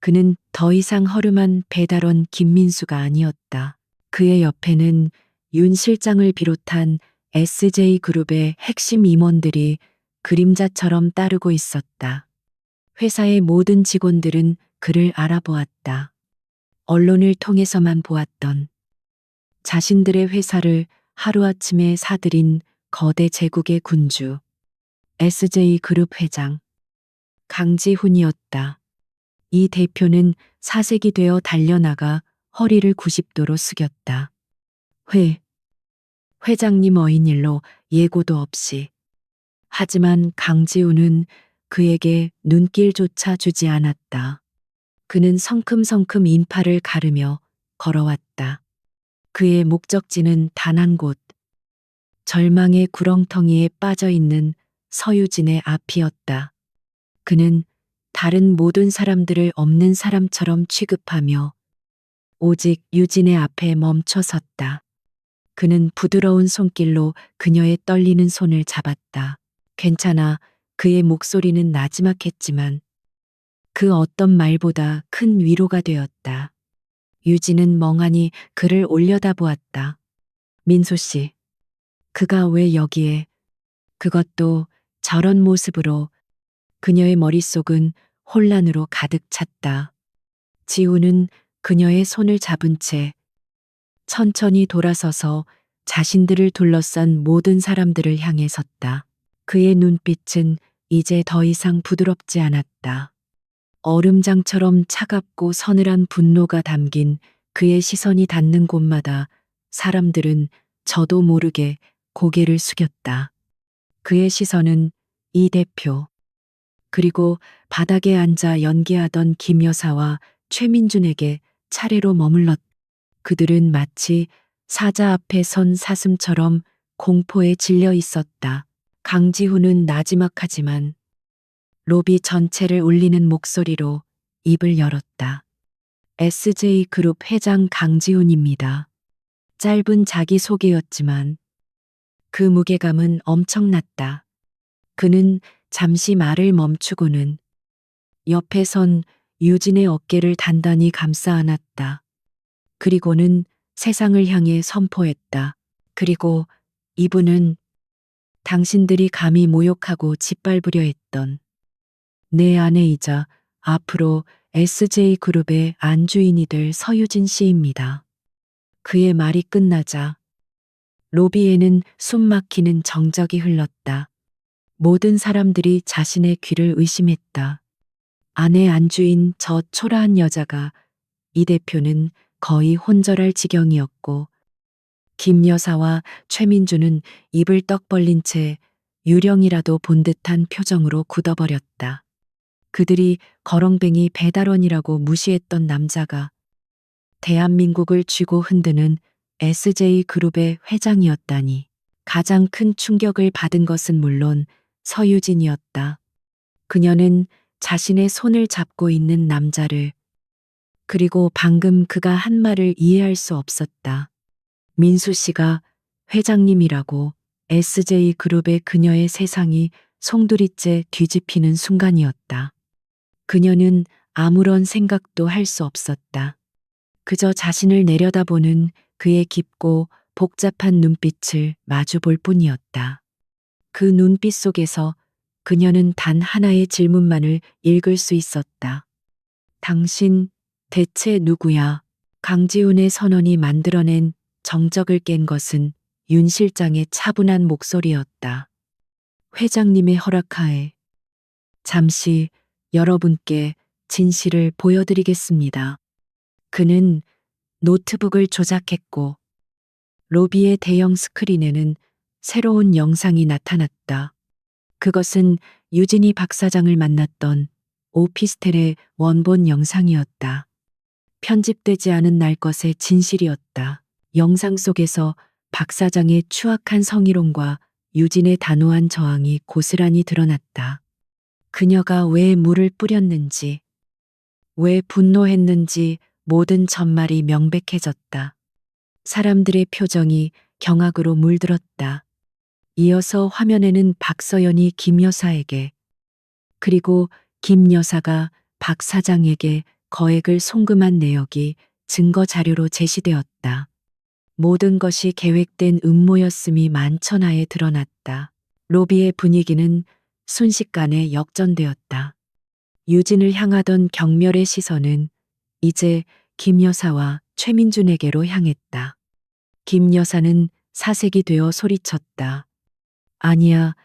그는 더 이상 허름한 배달원 김민수가 아니었다. 그의 옆에는 윤 실장을 비롯한 SJ그룹의 핵심 임원들이 그림자처럼 따르고 있었다. 회사의 모든 직원들은 그를 알아보았다. 언론을 통해서만 보았던 자신들의 회사를 하루아침에 사들인 거대 제국의 군주, SJ그룹 회장, 강지훈이었다. 이 대표는 사색이 되어 달려나가 허리를 90도로 숙였다. 회장님 어인일로 예고도 없이. 하지만 강지훈은 그에게 눈길조차 주지 않았다. 그는 성큼성큼 인파를 가르며 걸어왔다. 그의 목적지는 단 한 곳, 절망의 구렁텅이에 빠져 있는 서유진의 앞이었다. 그는 다른 모든 사람들을 없는 사람처럼 취급하며 오직 유진의 앞에 멈춰 섰다. 그는 부드러운 손길로 그녀의 떨리는 손을 잡았다. 괜찮아. 그의 목소리는 나지막했지만 그 어떤 말보다 큰 위로가 되었다. 유진은 멍하니 그를 올려다보았다. 민수 씨, 그가 왜 여기에? 그것도 저런 모습으로. 그녀의 머릿속은 혼란으로 가득 찼다. 지우는 그녀의 손을 잡은 채 천천히 돌아서서 자신들을 둘러싼 모든 사람들을 향해 섰다. 그의 눈빛은 이제 더 이상 부드럽지 않았다. 얼음장처럼 차갑고 서늘한 분노가 담긴 그의 시선이 닿는 곳마다 사람들은 저도 모르게 고개를 숙였다. 그의 시선은 이 대표, 그리고 바닥에 앉아 연기하던 김 여사와 최민준에게 차례로 머물렀다. 그들은 마치 사자 앞에 선 사슴처럼 공포에 질려 있었다. 강지훈은 나지막하지만 로비 전체를 울리는 목소리로 입을 열었다. SJ그룹 회장 강지훈입니다. 짧은 자기소개였지만 그 무게감은 엄청났다. 그는 잠시 말을 멈추고는 옆에 선 유진의 어깨를 단단히 감싸 안았다. 그리고는 세상을 향해 선포했다. 그리고 이분은 당신들이 감히 모욕하고 짓밟으려 했던 내 아내이자 앞으로 SJ그룹의 안주인이 될 서유진 씨입니다. 그의 말이 끝나자 로비에는 숨막히는 정적이 흘렀다. 모든 사람들이 자신의 귀를 의심했다. 아내 안주인 저 초라한 여자가 이 대표는 거의 혼절할 지경이었고 김 여사와 최민주는 입을 떡 벌린 채 유령이라도 본 듯한 표정으로 굳어버렸다. 그들이 거렁뱅이 배달원이라고 무시했던 남자가 대한민국을 쥐고 흔드는 SJ그룹의 회장이었다니. 가장 큰 충격을 받은 것은 물론 서유진이었다. 그녀는 자신의 손을 잡고 있는 남자를, 그리고 방금 그가 한 말을 이해할 수 없었다. 민수 씨가 회장님이라고. SJ그룹의 그녀의 세상이 송두리째 뒤집히는 순간이었다. 그녀는 아무런 생각도 할 수 없었다. 그저 자신을 내려다보는 그의 깊고 복잡한 눈빛을 마주 볼 뿐이었다. 그 눈빛 속에서 그녀는 단 하나의 질문만을 읽을 수 있었다. 당신 대체 누구야? 강지훈의 선언이 만들어낸 정적을 깬 것은 윤 실장의 차분한 목소리였다. 회장님의 허락하에 잠시 여러분께 진실을 보여드리겠습니다. 그는 노트북을 조작했고 로비의 대형 스크린에는 새로운 영상이 나타났다. 그것은 유진이 박 사장을 만났던 오피스텔의 원본 영상이었다. 편집되지 않은 날 것의 진실이었다. 영상 속에서 박 사장의 추악한 성희롱과 유진의 단호한 저항이 고스란히 드러났다. 그녀가 왜 물을 뿌렸는지, 왜 분노했는지 모든 전말이 명백해졌다. 사람들의 표정이 경악으로 물들었다. 이어서 화면에는 박서연이 김 여사에게, 그리고 김 여사가 박 사장에게 거액을 송금한 내역이 증거 자료로 제시되었다. 모든 것이 계획된 음모였음이 만천하에 드러났다. 로비의 분위기는 순식간에 역전되었다. 유진을 향하던 경멸의 시선은 이제 김 여사와 최민준에게로 향했다. 김 여사는 사색이 되어 소리쳤다. 아니야,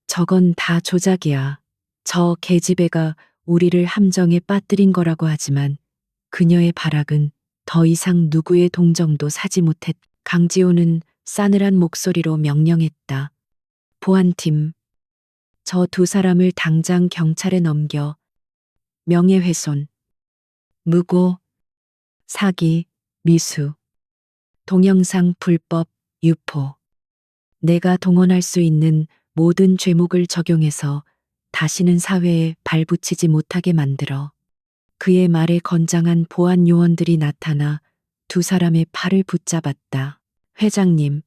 저건 다 조작이야. 저 계집애가 우리를 함정에 빠뜨린 거라고 하지만 그녀의 발악은 더 이상 누구의 동정도 사지 못했. 강지호는 싸늘한 목소리로 명령했다. 보안팀, 저 두 사람을 당장 경찰에 넘겨 명예훼손, 무고, 사기, 미수, 동영상 불법, 유포. 내가 동원할 수 있는 모든 죄목을 적용해서 다시는 사회에 발붙이지 못하게 만들어. 그의 말에 건장한 보안 요원들이 나타나 두 사람의 팔을 붙잡았다. 회장님,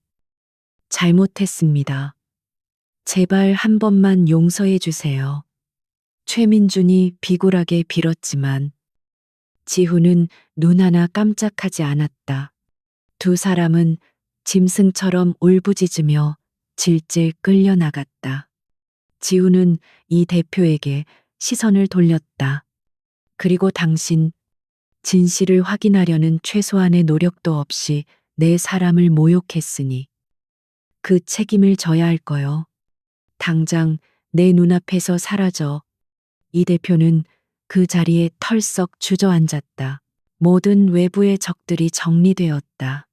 잘못했습니다. 제발 한 번만 용서해 주세요. 최민준이 비굴하게 빌었지만 지훈은 눈 하나 깜짝하지 않았다. 두 사람은 짐승처럼 울부짖으며 질질 끌려나갔다. 지훈은 이 대표에게 시선을 돌렸다. 그리고 당신, 진실을 확인하려는 최소한의 노력도 없이 내 사람을 모욕했으니 그 책임을 져야 할 거요. 당장 내 눈앞에서 사라져. 이 대표는 그 자리에 털썩 주저앉았다. 모든 외부의 적들이 정리되었다.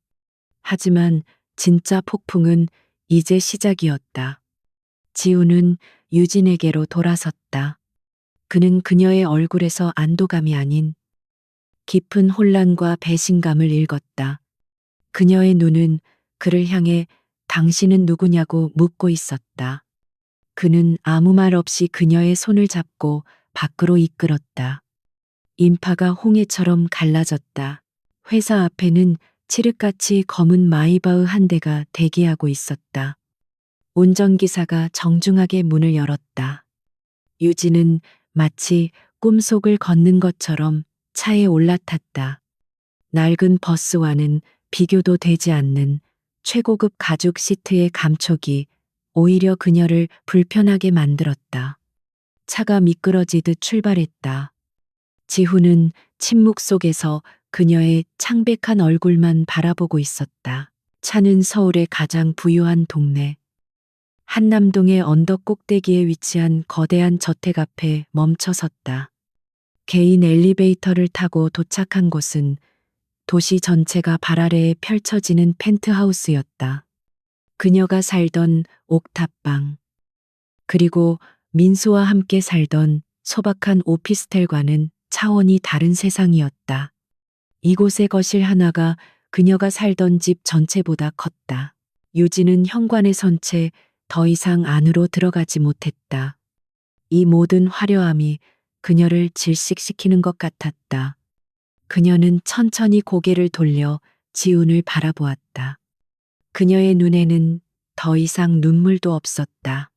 하지만 진짜 폭풍은 이제 시작이었다. 지우는 유진에게로 돌아섰다. 그는 그녀의 얼굴에서 안도감이 아닌 깊은 혼란과 배신감을 읽었다. 그녀의 눈은 그를 향해 당신은 누구냐고 묻고 있었다. 그는 아무 말 없이 그녀의 손을 잡고 밖으로 이끌었다. 인파가 홍해처럼 갈라졌다. 회사 앞에는 칠흑같이 검은 마이바흐 한 대가 대기하고 있었다. 운전기사가 정중하게 문을 열었다. 유진은 마치 꿈속을 걷는 것처럼 차에 올라탔다. 낡은 버스와는 비교도 되지 않는 최고급 가죽 시트의 감촉이 오히려 그녀를 불편하게 만들었다. 차가 미끄러지듯 출발했다. 지훈은 침묵 속에서 그녀의 창백한 얼굴만 바라보고 있었다. 차는 서울의 가장 부유한 동네 한남동의 언덕 꼭대기에 위치한 거대한 저택 앞에 멈춰 섰다. 개인 엘리베이터를 타고 도착한 곳은 도시 전체가 발 아래에 펼쳐지는 펜트하우스였다. 그녀가 살던 옥탑방, 그리고 민수와 함께 살던 소박한 오피스텔과는 차원이 다른 세상이었다. 이곳의 거실 하나가 그녀가 살던 집 전체보다 컸다. 유진은 현관에 선 채 더 이상 안으로 들어가지 못했다. 이 모든 화려함이 그녀를 질식시키는 것 같았다. 그녀는 천천히 고개를 돌려 지훈을 바라보았다. 그녀의 눈에는 더 이상 눈물도 없었다.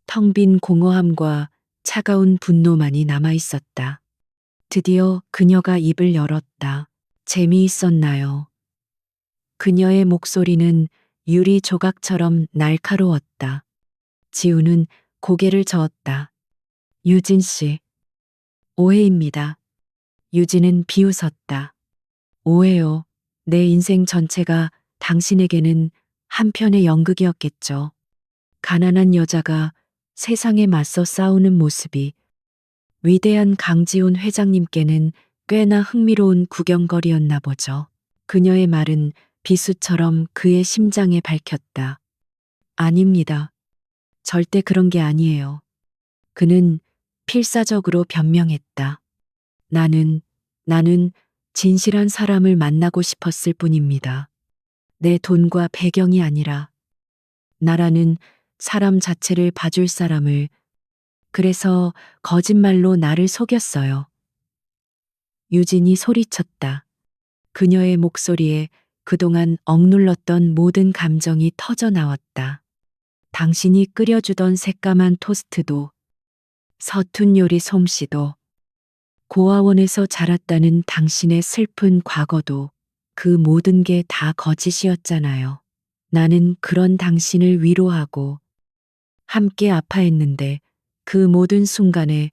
텅 빈 공허함과 차가운 분노만이 남아 있었다. 드디어 그녀가 입을 열었다. 재미있었나요? 그녀의 목소리는 유리 조각처럼 날카로웠다. 지우는 고개를 저었다. 유진 씨, 오해입니다. 유진은 비웃었다. 오해요. 내 인생 전체가 당신에게는 한편의 연극이었겠죠. 가난한 여자가 세상에 맞서 싸우는 모습이 위대한 강지훈 회장님께는 꽤나 흥미로운 구경거리였나 보죠. 그녀의 말은 비수처럼 그의 심장에 밝혔다. 아닙니다. 절대 그런 게 아니에요. 그는 필사적으로 변명했다. 나는 진실한 사람을 만나고 싶었을 뿐입니다. 내 돈과 배경이 아니라 나라는 사람 자체를 봐줄 사람을, 그래서 거짓말로 나를 속였어요. 유진이 소리쳤다. 그녀의 목소리에 그동안 억눌렀던 모든 감정이 터져 나왔다. 당신이 끓여주던 새까만 토스트도, 서툰 요리 솜씨도, 고아원에서 자랐다는 당신의 슬픈 과거도, 그 모든 게 다 거짓이었잖아요. 나는 그런 당신을 위로하고 함께 아파했는데 그 모든 순간에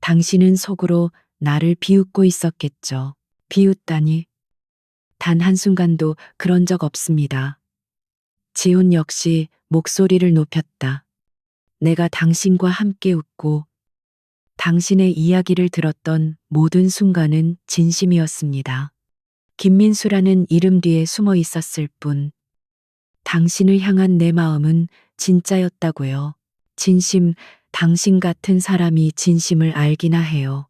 당신은 속으로 나를 비웃고 있었겠죠. 비웃다니. 단 한순간도 그런 적 없습니다. 지훈 역시 목소리를 높였다. 내가 당신과 함께 웃고 당신의 이야기를 들었던 모든 순간은 진심이었습니다. 김민수라는 이름 뒤에 숨어 있었을 뿐, 당신을 향한 내 마음은 진짜였다고요. 진심, 당신 같은 사람이 진심을 알기나 해요.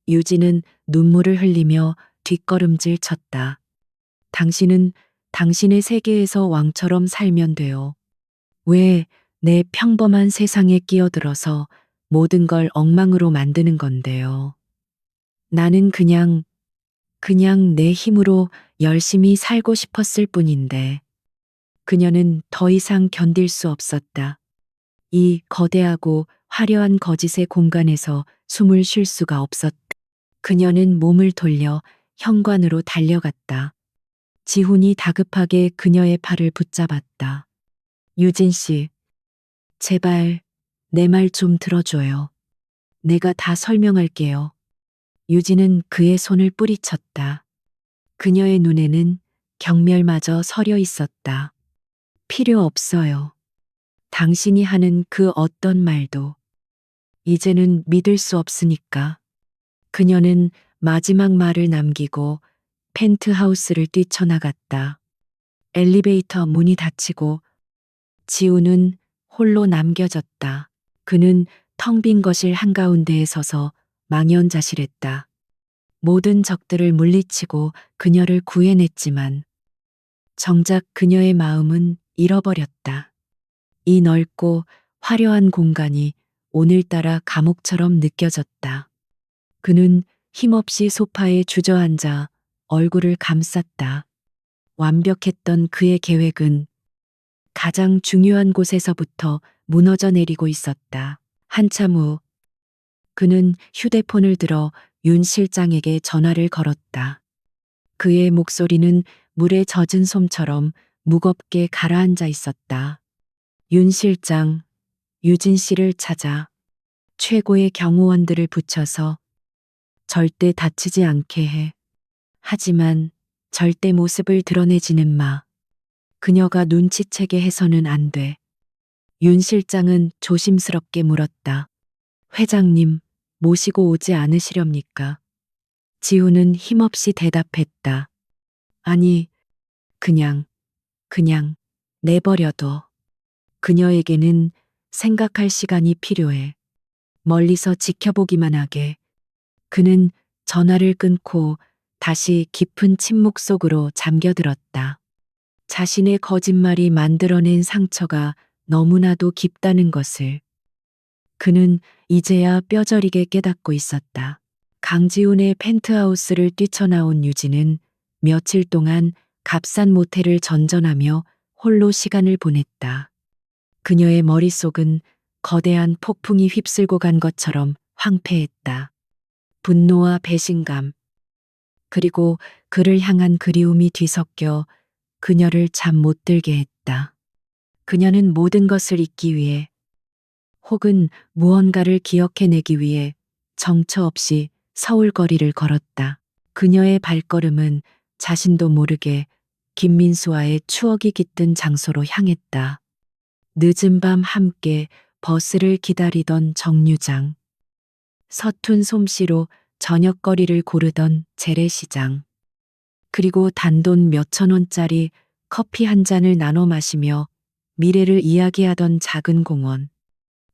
유진은 눈물을 흘리며 뒷걸음질 쳤다. 당신은 당신의 세계에서 왕처럼 살면 돼요. 왜 내 평범한 세상에 끼어들어서 모든 걸 엉망으로 만드는 건데요. 나는 그냥 내 힘으로 열심히 살고 싶었을 뿐인데. 그녀는 더 이상 견딜 수 없었다. 이 거대하고 화려한 거짓의 공간에서 숨을 쉴 수가 없었다. 그녀는 몸을 돌려 현관으로 달려갔다. 지훈이 다급하게 그녀의 팔을 붙잡았다. 유진 씨, 제발 내 말 좀 들어줘요. 내가 다 설명할게요. 유진은 그의 손을 뿌리쳤다. 그녀의 눈에는 경멸마저 서려 있었다. 필요 없어요. 당신이 하는 그 어떤 말도 이제는 믿을 수 없으니까. 그녀는 마지막 말을 남기고 펜트하우스를 뛰쳐나갔다. 엘리베이터 문이 닫히고 지우는 홀로 남겨졌다. 그는 텅 빈 거실 한가운데에 서서 망연자실했다. 모든 적들을 물리치고 그녀를 구해냈지만 정작 그녀의 마음은 잃어버렸다. 이 넓고 화려한 공간이 오늘따라 감옥처럼 느껴졌다. 그는 힘없이 소파에 주저앉아 얼굴을 감쌌다. 완벽했던 그의 계획은 가장 중요한 곳에서부터 무너져 내리고 있었다. 한참 후 그는 휴대폰을 들어 윤 실장에게 전화를 걸었다. 그의 목소리는 물에 젖은 솜처럼 무겁게 가라앉아 있었다. 윤 실장, 유진 씨를 찾아 최고의 경호원들을 붙여서 절대 다치지 않게 해. 하지만 절대 모습을 드러내지는 마. 그녀가 눈치채게 해서는 안 돼. 윤 실장은 조심스럽게 물었다. 회장님, 모시고 오지 않으시렵니까? 지우는 힘없이 대답했다. 아니, 그냥 내버려둬. 그녀에게는 생각할 시간이 필요해. 멀리서 지켜보기만 하게. 그는 전화를 끊고 다시 깊은 침묵 속으로 잠겨들었다. 자신의 거짓말이 만들어낸 상처가 너무나도 깊다는 것을 그는 이제야 뼈저리게 깨닫고 있었다. 강지훈의 펜트하우스를 뛰쳐나온 유진은 며칠 동안 값싼 모텔을 전전하며 홀로 시간을 보냈다. 그녀의 머릿속은 거대한 폭풍이 휩쓸고 간 것처럼 황폐했다. 분노와 배신감, 그리고 그를 향한 그리움이 뒤섞여 그녀를 잠 못 들게 했다. 그녀는 모든 것을 잊기 위해 혹은 무언가를 기억해내기 위해 정처 없이 서울 거리를 걸었다. 그녀의 발걸음은 자신도 모르게 김민수와의 추억이 깃든 장소로 향했다. 늦은 밤 함께 버스를 기다리던 정류장. 서툰 솜씨로 저녁거리를 고르던 재래시장. 그리고 단돈 몇천 원짜리 커피 한 잔을 나눠 마시며 미래를 이야기하던 작은 공원.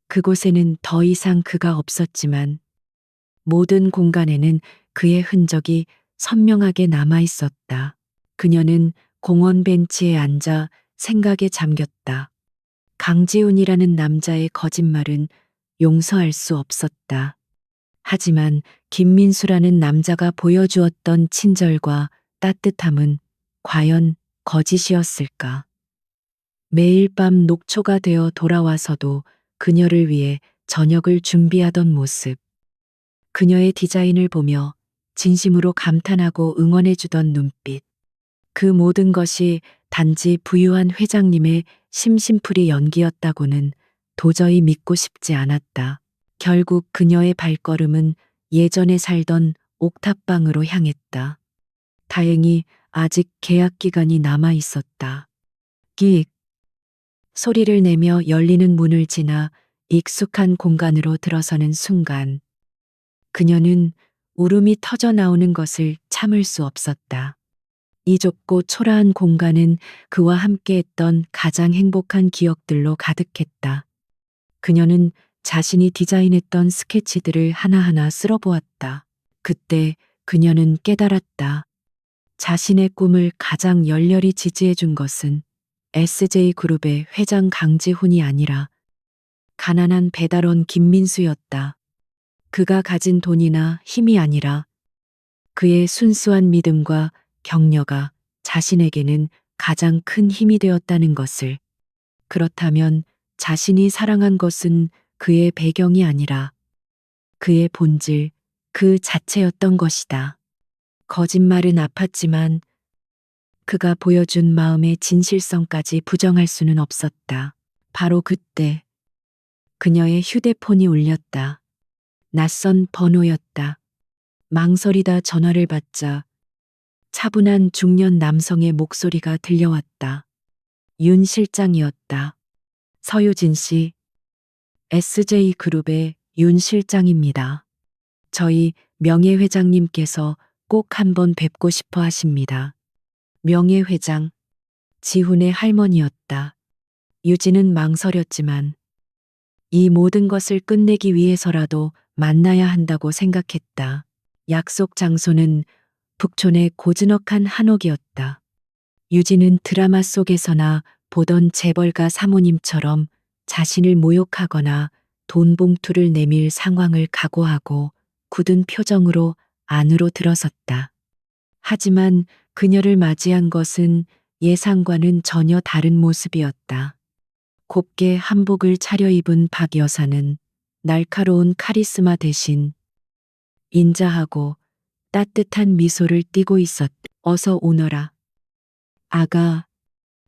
그곳에는 더 이상 그가 없었지만 모든 공간에는 그의 흔적이 선명하게 남아 있었다. 그녀는 공원 벤치에 앉아 생각에 잠겼다. 강지훈이라는 남자의 거짓말은 용서할 수 없었다. 하지만 김민수라는 남자가 보여주었던 친절과 따뜻함은 과연 거짓이었을까? 매일 밤 녹초가 되어 돌아와서도 그녀를 위해 저녁을 준비하던 모습. 그녀의 디자인을 보며 진심으로 감탄하고 응원해주던 눈빛. 그 모든 것이 단지 부유한 회장님의 심심풀이 연기였다고는 도저히 믿고 싶지 않았다. 결국 그녀의 발걸음은 예전에 살던 옥탑방으로 향했다. 다행히 아직 계약 기간이 남아 있었다. 끽 소리를 내며 열리는 문을 지나 익숙한 공간으로 들어서는 순간 그녀는 울음이 터져 나오는 것을 참을 수 없었다. 이 좁고 초라한 공간은 그와 함께했던 가장 행복한 기억들로 가득했다. 그녀는 자신이 디자인했던 스케치들을 하나하나 쓸어보았다. 그때 그녀는 깨달았다. 자신의 꿈을 가장 열렬히 지지해준 것은 SJ그룹의 회장 강지훈이 아니라 가난한 배달원 김민수였다. 그가 가진 돈이나 힘이 아니라 그의 순수한 믿음과 격려가 자신에게는 가장 큰 힘이 되었다는 것을. 그렇다면 자신이 사랑한 것은 그의 배경이 아니라 그의 본질, 그 자체였던 것이다. 거짓말은 아팠지만 그가 보여준 마음의 진실성까지 부정할 수는 없었다. 바로 그때 그녀의 휴대폰이 울렸다. 낯선 번호였다. 망설이다 전화를 받자 차분한 중년 남성의 목소리가 들려왔다. 윤 실장이었다. 서유진 씨, SJ그룹의 윤 실장입니다. 저희 명예회장님께서 꼭 한번 뵙고 싶어 하십니다. 명예회장, 지훈의 할머니였다. 유진은 망설였지만 이 모든 것을 끝내기 위해서라도 만나야 한다고 생각했다. 약속 장소는 북촌의 고즈넉한 한옥이었다. 유진은 드라마 속에서나 보던 재벌가 사모님처럼 자신을 모욕하거나 돈 봉투를 내밀 상황을 각오하고 굳은 표정으로 안으로 들어섰다. 하지만 그녀를 맞이한 것은 예상과는 전혀 다른 모습이었다. 곱게 한복을 차려입은 박 여사는 날카로운 카리스마 대신 인자하고 따뜻한 미소를 띠고 있었다. 어서 오너라. 아가,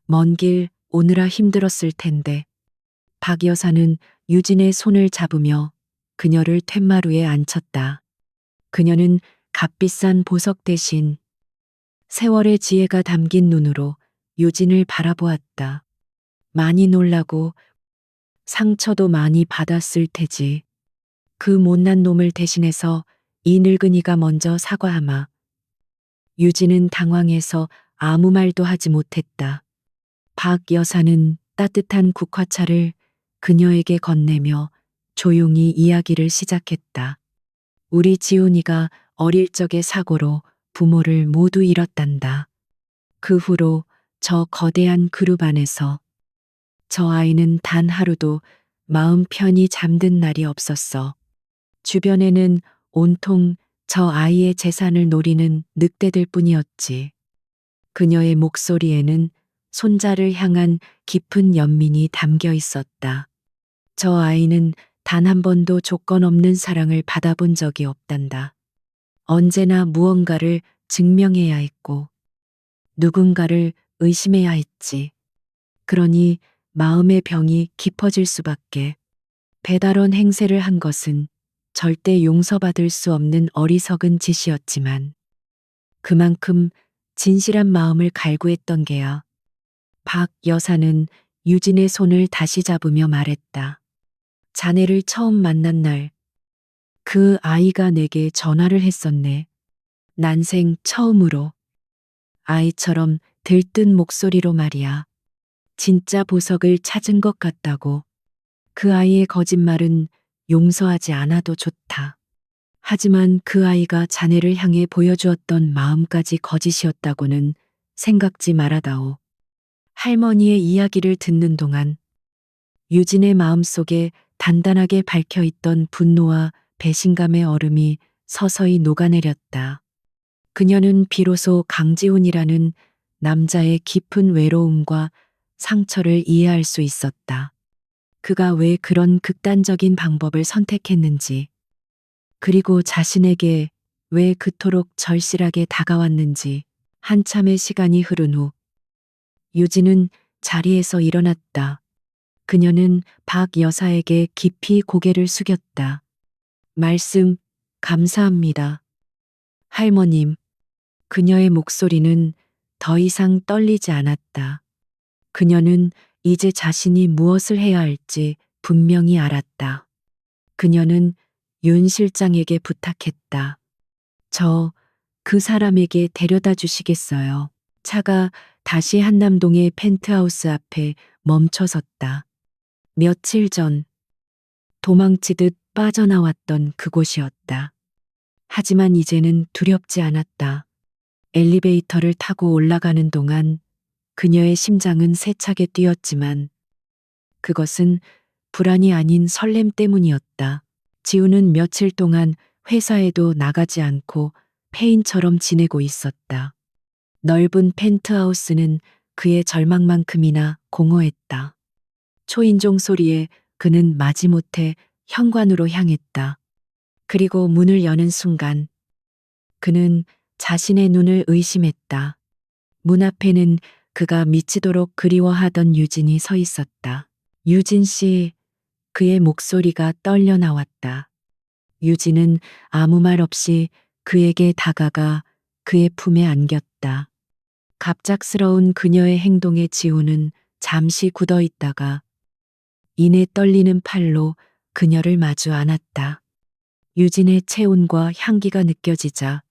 먼 길 오느라 힘들었을 텐데. 박 여사는 유진의 손을 잡으며 그녀를 툇마루에 앉혔다. 그녀는 값비싼 보석 대신 세월의 지혜가 담긴 눈으로 유진을 바라보았다. 많이 놀라고 상처도 많이 받았을 테지. 그 못난 놈을 대신해서 이 늙은이가 먼저 사과하마. 유진은 당황해서 아무 말도 하지 못했다. 박 여사는 따뜻한 국화차를 그녀에게 건네며 조용히 이야기를 시작했다. 우리 지훈이가 어릴 적의 사고로 부모를 모두 잃었단다. 그 후로 저 거대한 그룹 안에서 저 아이는 단 하루도 마음 편히 잠든 날이 없었어. 주변에는 온통 저 아이의 재산을 노리는 늑대들 뿐이었지. 그녀의 목소리에는 손자를 향한 깊은 연민이 담겨 있었다. 저 아이는 단 한 번도 조건 없는 사랑을 받아본 적이 없단다. 언제나 무언가를 증명해야 했고, 누군가를 의심해야 했지. 그러니 마음의 병이 깊어질 수밖에. 배달원 행세를 한 것은 절대 용서받을 수 없는 어리석은 짓이었지만, 그만큼 진실한 마음을 갈구했던 게야. 박 여사는 유진의 손을 다시 잡으며 말했다. 자네를 처음 만난 날, 그 아이가 내게 전화를 했었네. 난생 처음으로. 아이처럼 들뜬 목소리로 말이야. 진짜 보석을 찾은 것 같다고. 그 아이의 거짓말은 용서하지 않아도 좋다. 하지만 그 아이가 자네를 향해 보여주었던 마음까지 거짓이었다고는 생각지 말아다오. 할머니의 이야기를 듣는 동안 유진의 마음속에 단단하게 박혀있던 분노와 배신감의 얼음이 서서히 녹아내렸다. 그녀는 비로소 강지훈이라는 남자의 깊은 외로움과 상처를 이해할 수 있었다. 그가 왜 그런 극단적인 방법을 선택했는지, 그리고 자신에게 왜 그토록 절실하게 다가왔는지. 한참의 시간이 흐른 후 유진은 자리에서 일어났다. 그녀는 박 여사에게 깊이 고개를 숙였다. 말씀 감사합니다. 할머님. 그녀의 목소리는 더 이상 떨리지 않았다. 그녀는 이제 자신이 무엇을 해야 할지 분명히 알았다. 그녀는 윤 실장에게 부탁했다. 그 사람에게 데려다 주시겠어요? 차가 다시 한남동의 펜트하우스 앞에 멈춰섰다. 며칠 전 도망치듯 빠져나왔던 그곳이었다. 하지만 이제는 두렵지 않았다. 엘리베이터를 타고 올라가는 동안 그녀의 심장은 세차게 뛰었지만 그것은 불안이 아닌 설렘 때문이었다. 지우는 며칠 동안 회사에도 나가지 않고 폐인처럼 지내고 있었다. 넓은 펜트하우스는 그의 절망만큼이나 공허했다. 초인종 소리에 그는 마지못해 현관으로 향했다. 그리고 문을 여는 순간 그는 자신의 눈을 의심했다. 문 앞에는 그가 미치도록 그리워하던 유진이 서 있었다. 유진 씨, 그의 목소리가 떨려 나왔다. 유진은 아무 말 없이 그에게 다가가 그의 품에 안겼다. 갑작스러운 그녀의 행동에 지우는 잠시 굳어 있다가 이내 떨리는 팔로 그녀를 마주 안았다. 유진의 체온과 향기가 느껴지자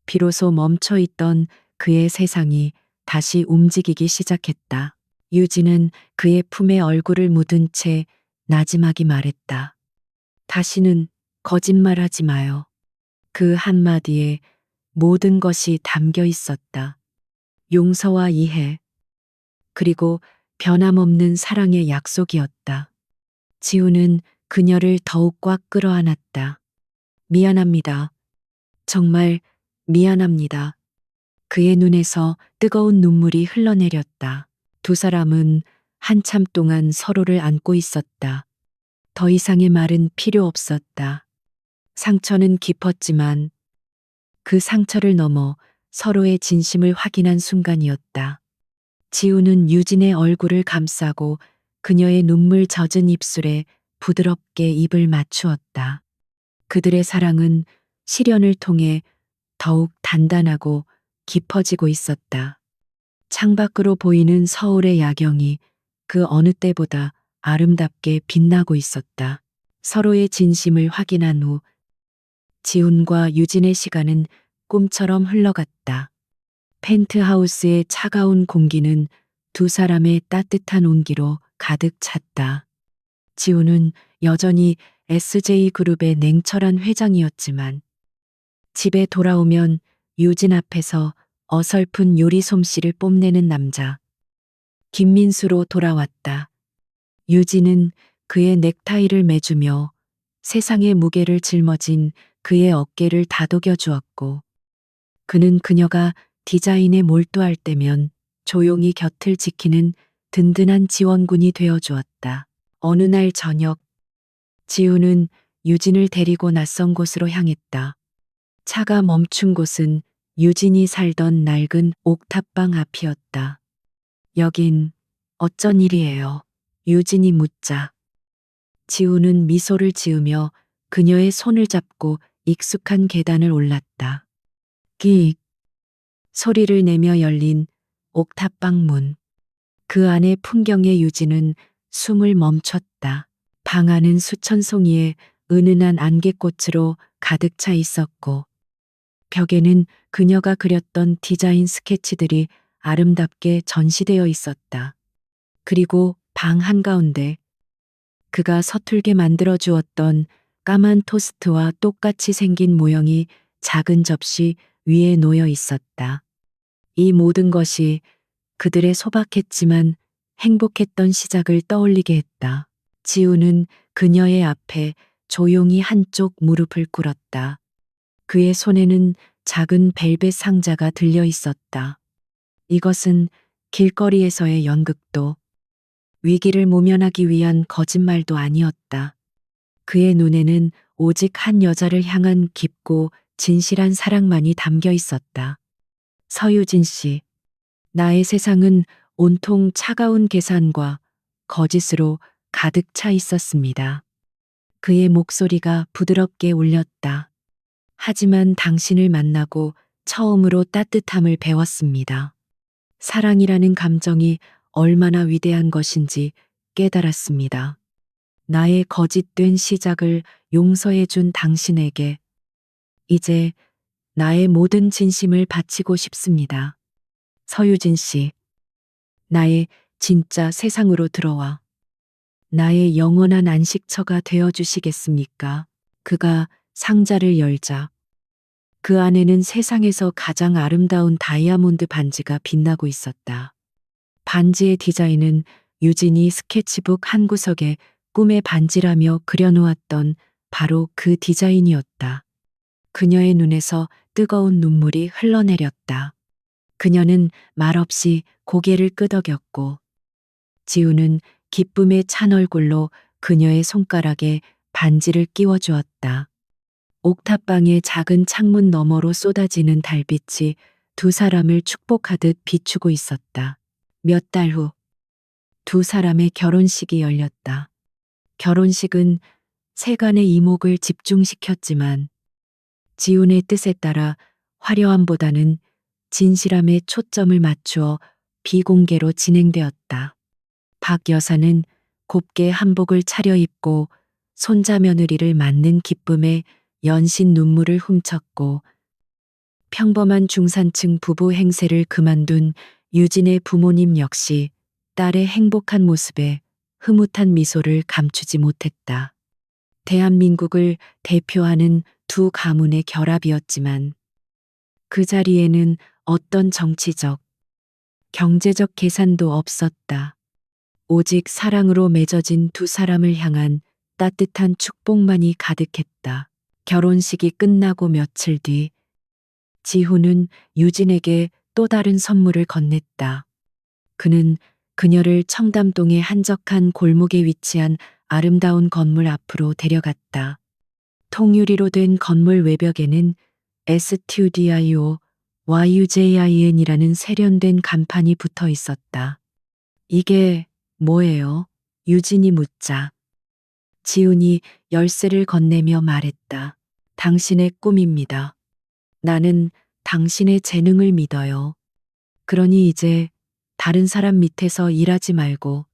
비로소 멈춰 있던 그의 세상이 다시 움직이기 시작했다. 유진은 그의 품에 얼굴을 묻은 채 나지막이 말했다. 다시는 거짓말하지 마요. 그 한마디에 모든 것이 담겨 있었다. 용서와 이해, 그리고 변함없는 사랑의 약속이었다. 지우는 그녀를 더욱 꽉 끌어안았다. 미안합니다. 정말 미안합니다. 그의 눈에서 뜨거운 눈물이 흘러내렸다. 두 사람은 한참 동안 서로를 안고 있었다. 더 이상의 말은 필요 없었다. 상처는 깊었지만 그 상처를 넘어 서로의 진심을 확인한 순간이었다. 지우는 유진의 얼굴을 감싸고 그녀의 눈물 젖은 입술에 부드럽게 입을 맞추었다. 그들의 사랑은 시련을 통해 더욱 단단하고 깊어지고 있었다. 창밖으로 보이는 서울의 야경이 그 어느 때보다 아름답게 빛나고 있었다. 서로의 진심을 확인한 후 지훈과 유진의 시간은 꿈처럼 흘러갔다. 펜트하우스의 차가운 공기는 두 사람의 따뜻한 온기로 가득 찼다. 지훈은 여전히 SJ그룹의 냉철한 회장이었지만 집에 돌아오면 유진 앞에서 어설픈 요리 솜씨를 뽐내는 남자 김민수로 돌아왔다. 유진은 그의 넥타이를 매주며 세상의 무게를 짊어진 그의 어깨를 다독여 주었고 그는 그녀가 디자인에 몰두할 때면 조용히 곁을 지키는 든든한 지원군이 되어 주었다. 어느 날 저녁 지우는 유진을 데리고 낯선 곳으로 향했다. 차가 멈춘 곳은 유진이 살던 낡은 옥탑방 앞이었다. 여긴 어쩐 일이에요? 유진이 묻자 지우는 미소를 지으며 그녀의 손을 잡고 익숙한 계단을 올랐다. 끽 소리를 내며 열린 옥탑방 문. 그 안의 풍경에 유진은 숨을 멈췄다. 방 안은 수천 송이의 은은한 안개꽃으로 가득 차 있었고 벽에는 그녀가 그렸던 디자인 스케치들이 아름답게 전시되어 있었다. 그리고 방 한가운데 그가 서툴게 만들어 주었던 까만 토스트와 똑같이 생긴 모형이 작은 접시 위에 놓여 있었다. 이 모든 것이 그들의 소박했지만 행복했던 시작을 떠올리게 했다. 지우는 그녀의 앞에 조용히 한쪽 무릎을 꿇었다. 그의 손에는 작은 벨벳 상자가 들려 있었다. 이것은 길거리에서의 연극도 위기를 모면하기 위한 거짓말도 아니었다. 그의 눈에는 오직 한 여자를 향한 깊고 진실한 사랑만이 담겨 있었다. 서유진 씨, 나의 세상은 온통 차가운 계산과 거짓으로 가득 차 있었습니다. 그의 목소리가 부드럽게 울렸다. 하지만 당신을 만나고 처음으로 따뜻함을 배웠습니다. 사랑이라는 감정이 얼마나 위대한 것인지 깨달았습니다. 나의 거짓된 시작을 용서해 준 당신에게 이제 나의 모든 진심을 바치고 싶습니다. 서유진 씨, 나의 진짜 세상으로 들어와 나의 영원한 안식처가 되어 주시겠습니까? 그가 상자를 열자 그 안에는 세상에서 가장 아름다운 다이아몬드 반지가 빛나고 있었다. 반지의 디자인은 유진이 스케치북 한 구석에 꿈의 반지라며 그려놓았던 바로 그 디자인이었다. 그녀의 눈에서 뜨거운 눈물이 흘러내렸다. 그녀는 말없이 고개를 끄덕였고 지우는 기쁨에 찬 얼굴로 그녀의 손가락에 반지를 끼워주었다. 옥탑방의 작은 창문 너머로 쏟아지는 달빛이 두 사람을 축복하듯 비추고 있었다. 몇 달 후, 두 사람의 결혼식이 열렸다. 결혼식은 세간의 이목을 집중시켰지만 지훈의 뜻에 따라 화려함보다는 진실함에 초점을 맞추어 비공개로 진행되었다. 박 여사는 곱게 한복을 차려입고 손자 며느리를 맞는 기쁨에 연신 눈물을 훔쳤고 평범한 중산층 부부 행세를 그만둔 유진의 부모님 역시 딸의 행복한 모습에 흐뭇한 미소를 감추지 못했다. 대한민국을 대표하는 두 가문의 결합이었지만 그 자리에는 어떤 정치적, 경제적 계산도 없었다. 오직 사랑으로 맺어진 두 사람을 향한 따뜻한 축복만이 가득했다. 결혼식이 끝나고 며칠 뒤 지훈은 유진에게 또 다른 선물을 건넸다. 그는 그녀를 청담동의 한적한 골목에 위치한 아름다운 건물 앞으로 데려갔다. 통유리로 된 건물 외벽에는 STUDIO YUJIN이라는 세련된 간판이 붙어 있었다. 이게 뭐예요? 유진이 묻자 지훈이 열쇠를 건네며 말했다. 당신의 꿈입니다. 나는 당신의 재능을 믿어요. 그러니 이제 다른 사람 밑에서 일하지 말고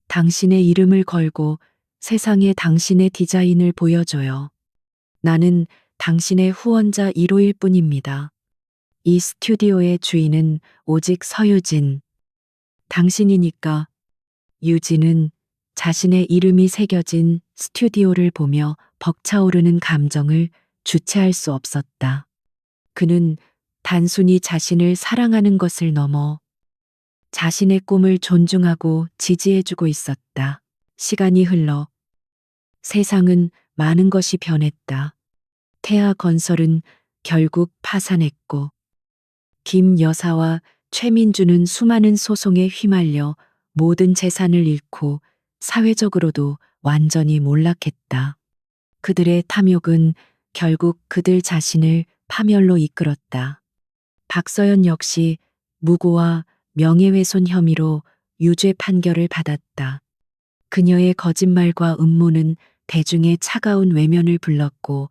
당신의 이름을 걸고 세상에 당신의 디자인을 보여줘요. 나는 당신의 후원자 1호일 뿐입니다. 이 스튜디오의 주인은 오직 서유진. 당신이니까. 유진은 자신의 이름이 새겨진 스튜디오를 보며 벅차오르는 감정을 주체할 수 없었다. 그는 단순히 자신을 사랑하는 것을 넘어 자신의 꿈을 존중하고 지지해주고 있었다. 시간이 흘러 세상은 많은 것이 변했다. 태아건설은 결국 파산했고 김 여사와 최민주는 수많은 소송에 휘말려 모든 재산을 잃고 사회적으로도 완전히 몰락했다. 그들의 탐욕은 결국 그들 자신을 파멸로 이끌었다. 박서연 역시 무고와 명예훼손 혐의로 유죄 판결을 받았다. 그녀의 거짓말과 음모는 대중의 차가운 외면을 불렀고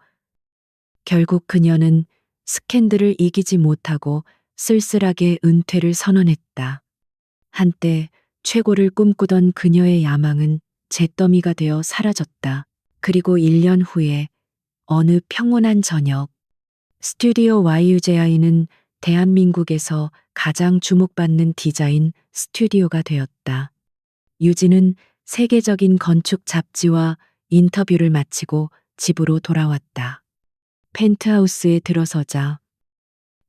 결국 그녀는 스캔들을 이기지 못하고 쓸쓸하게 은퇴를 선언했다. 한때 최고를 꿈꾸던 그녀의 야망은 잿더미가 되어 사라졌다. 그리고 1년 후에 어느 평온한 저녁 스튜디오 YUJI는 대한민국에서 가장 주목받는 디자인 스튜디오가 되었다. 유진은 세계적인 건축 잡지와 인터뷰를 마치고 집으로 돌아왔다. 펜트하우스에 들어서자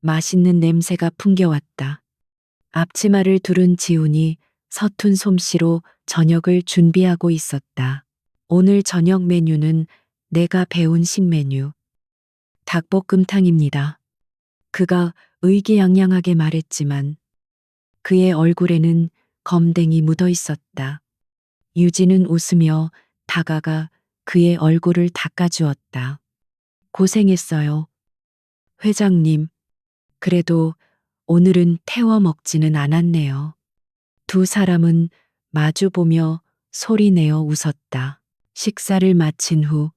맛있는 냄새가 풍겨왔다. 앞치마를 두른 지훈이 서툰 솜씨로 저녁을 준비하고 있었다. 오늘 저녁 메뉴는 내가 배운 신메뉴, 닭볶음탕입니다. 그가 의기양양하게 말했지만 그의 얼굴에는 검댕이 묻어 있었다. 유진은 웃으며 다가가 그의 얼굴을 닦아주었다. 고생했어요. 회장님, 그래도 오늘은 태워 먹지는 않았네요. 두 사람은 마주보며 소리내어 웃었다. 식사를 마친 후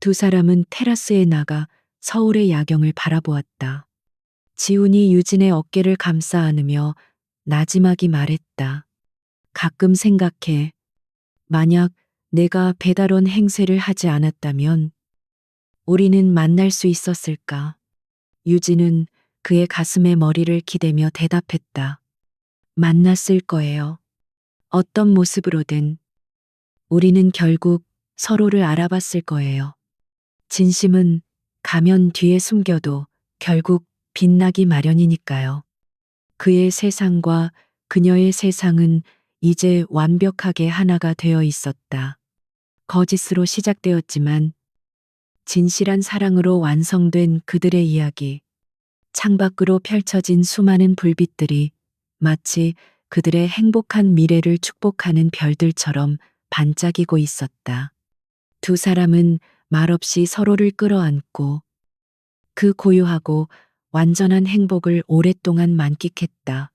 두 사람은 테라스에 나가 서울의 야경을 바라보았다. 지훈이 유진의 어깨를 감싸 안으며 나지막이 말했다. 가끔 생각해. 만약 내가 배달원 행세를 하지 않았다면 우리는 만날 수 있었을까? 유진은 그의 가슴에 머리를 기대며 대답했다. 만났을 거예요. 어떤 모습으로든 우리는 결국 서로를 알아봤을 거예요. 진심은 가면 뒤에 숨겨도 결국 빛나기 마련이니까요. 그의 세상과 그녀의 세상은 이제 완벽하게 하나가 되어 있었다. 거짓으로 시작되었지만 진실한 사랑으로 완성된 그들의 이야기. 창밖으로 펼쳐진 수많은 불빛들이 마치 그들의 행복한 미래를 축복하는 별들처럼 반짝이고 있었다. 두 사람은 말없이 서로를 끌어안고 그 고요하고 완전한 행복을 오랫동안 만끽했다.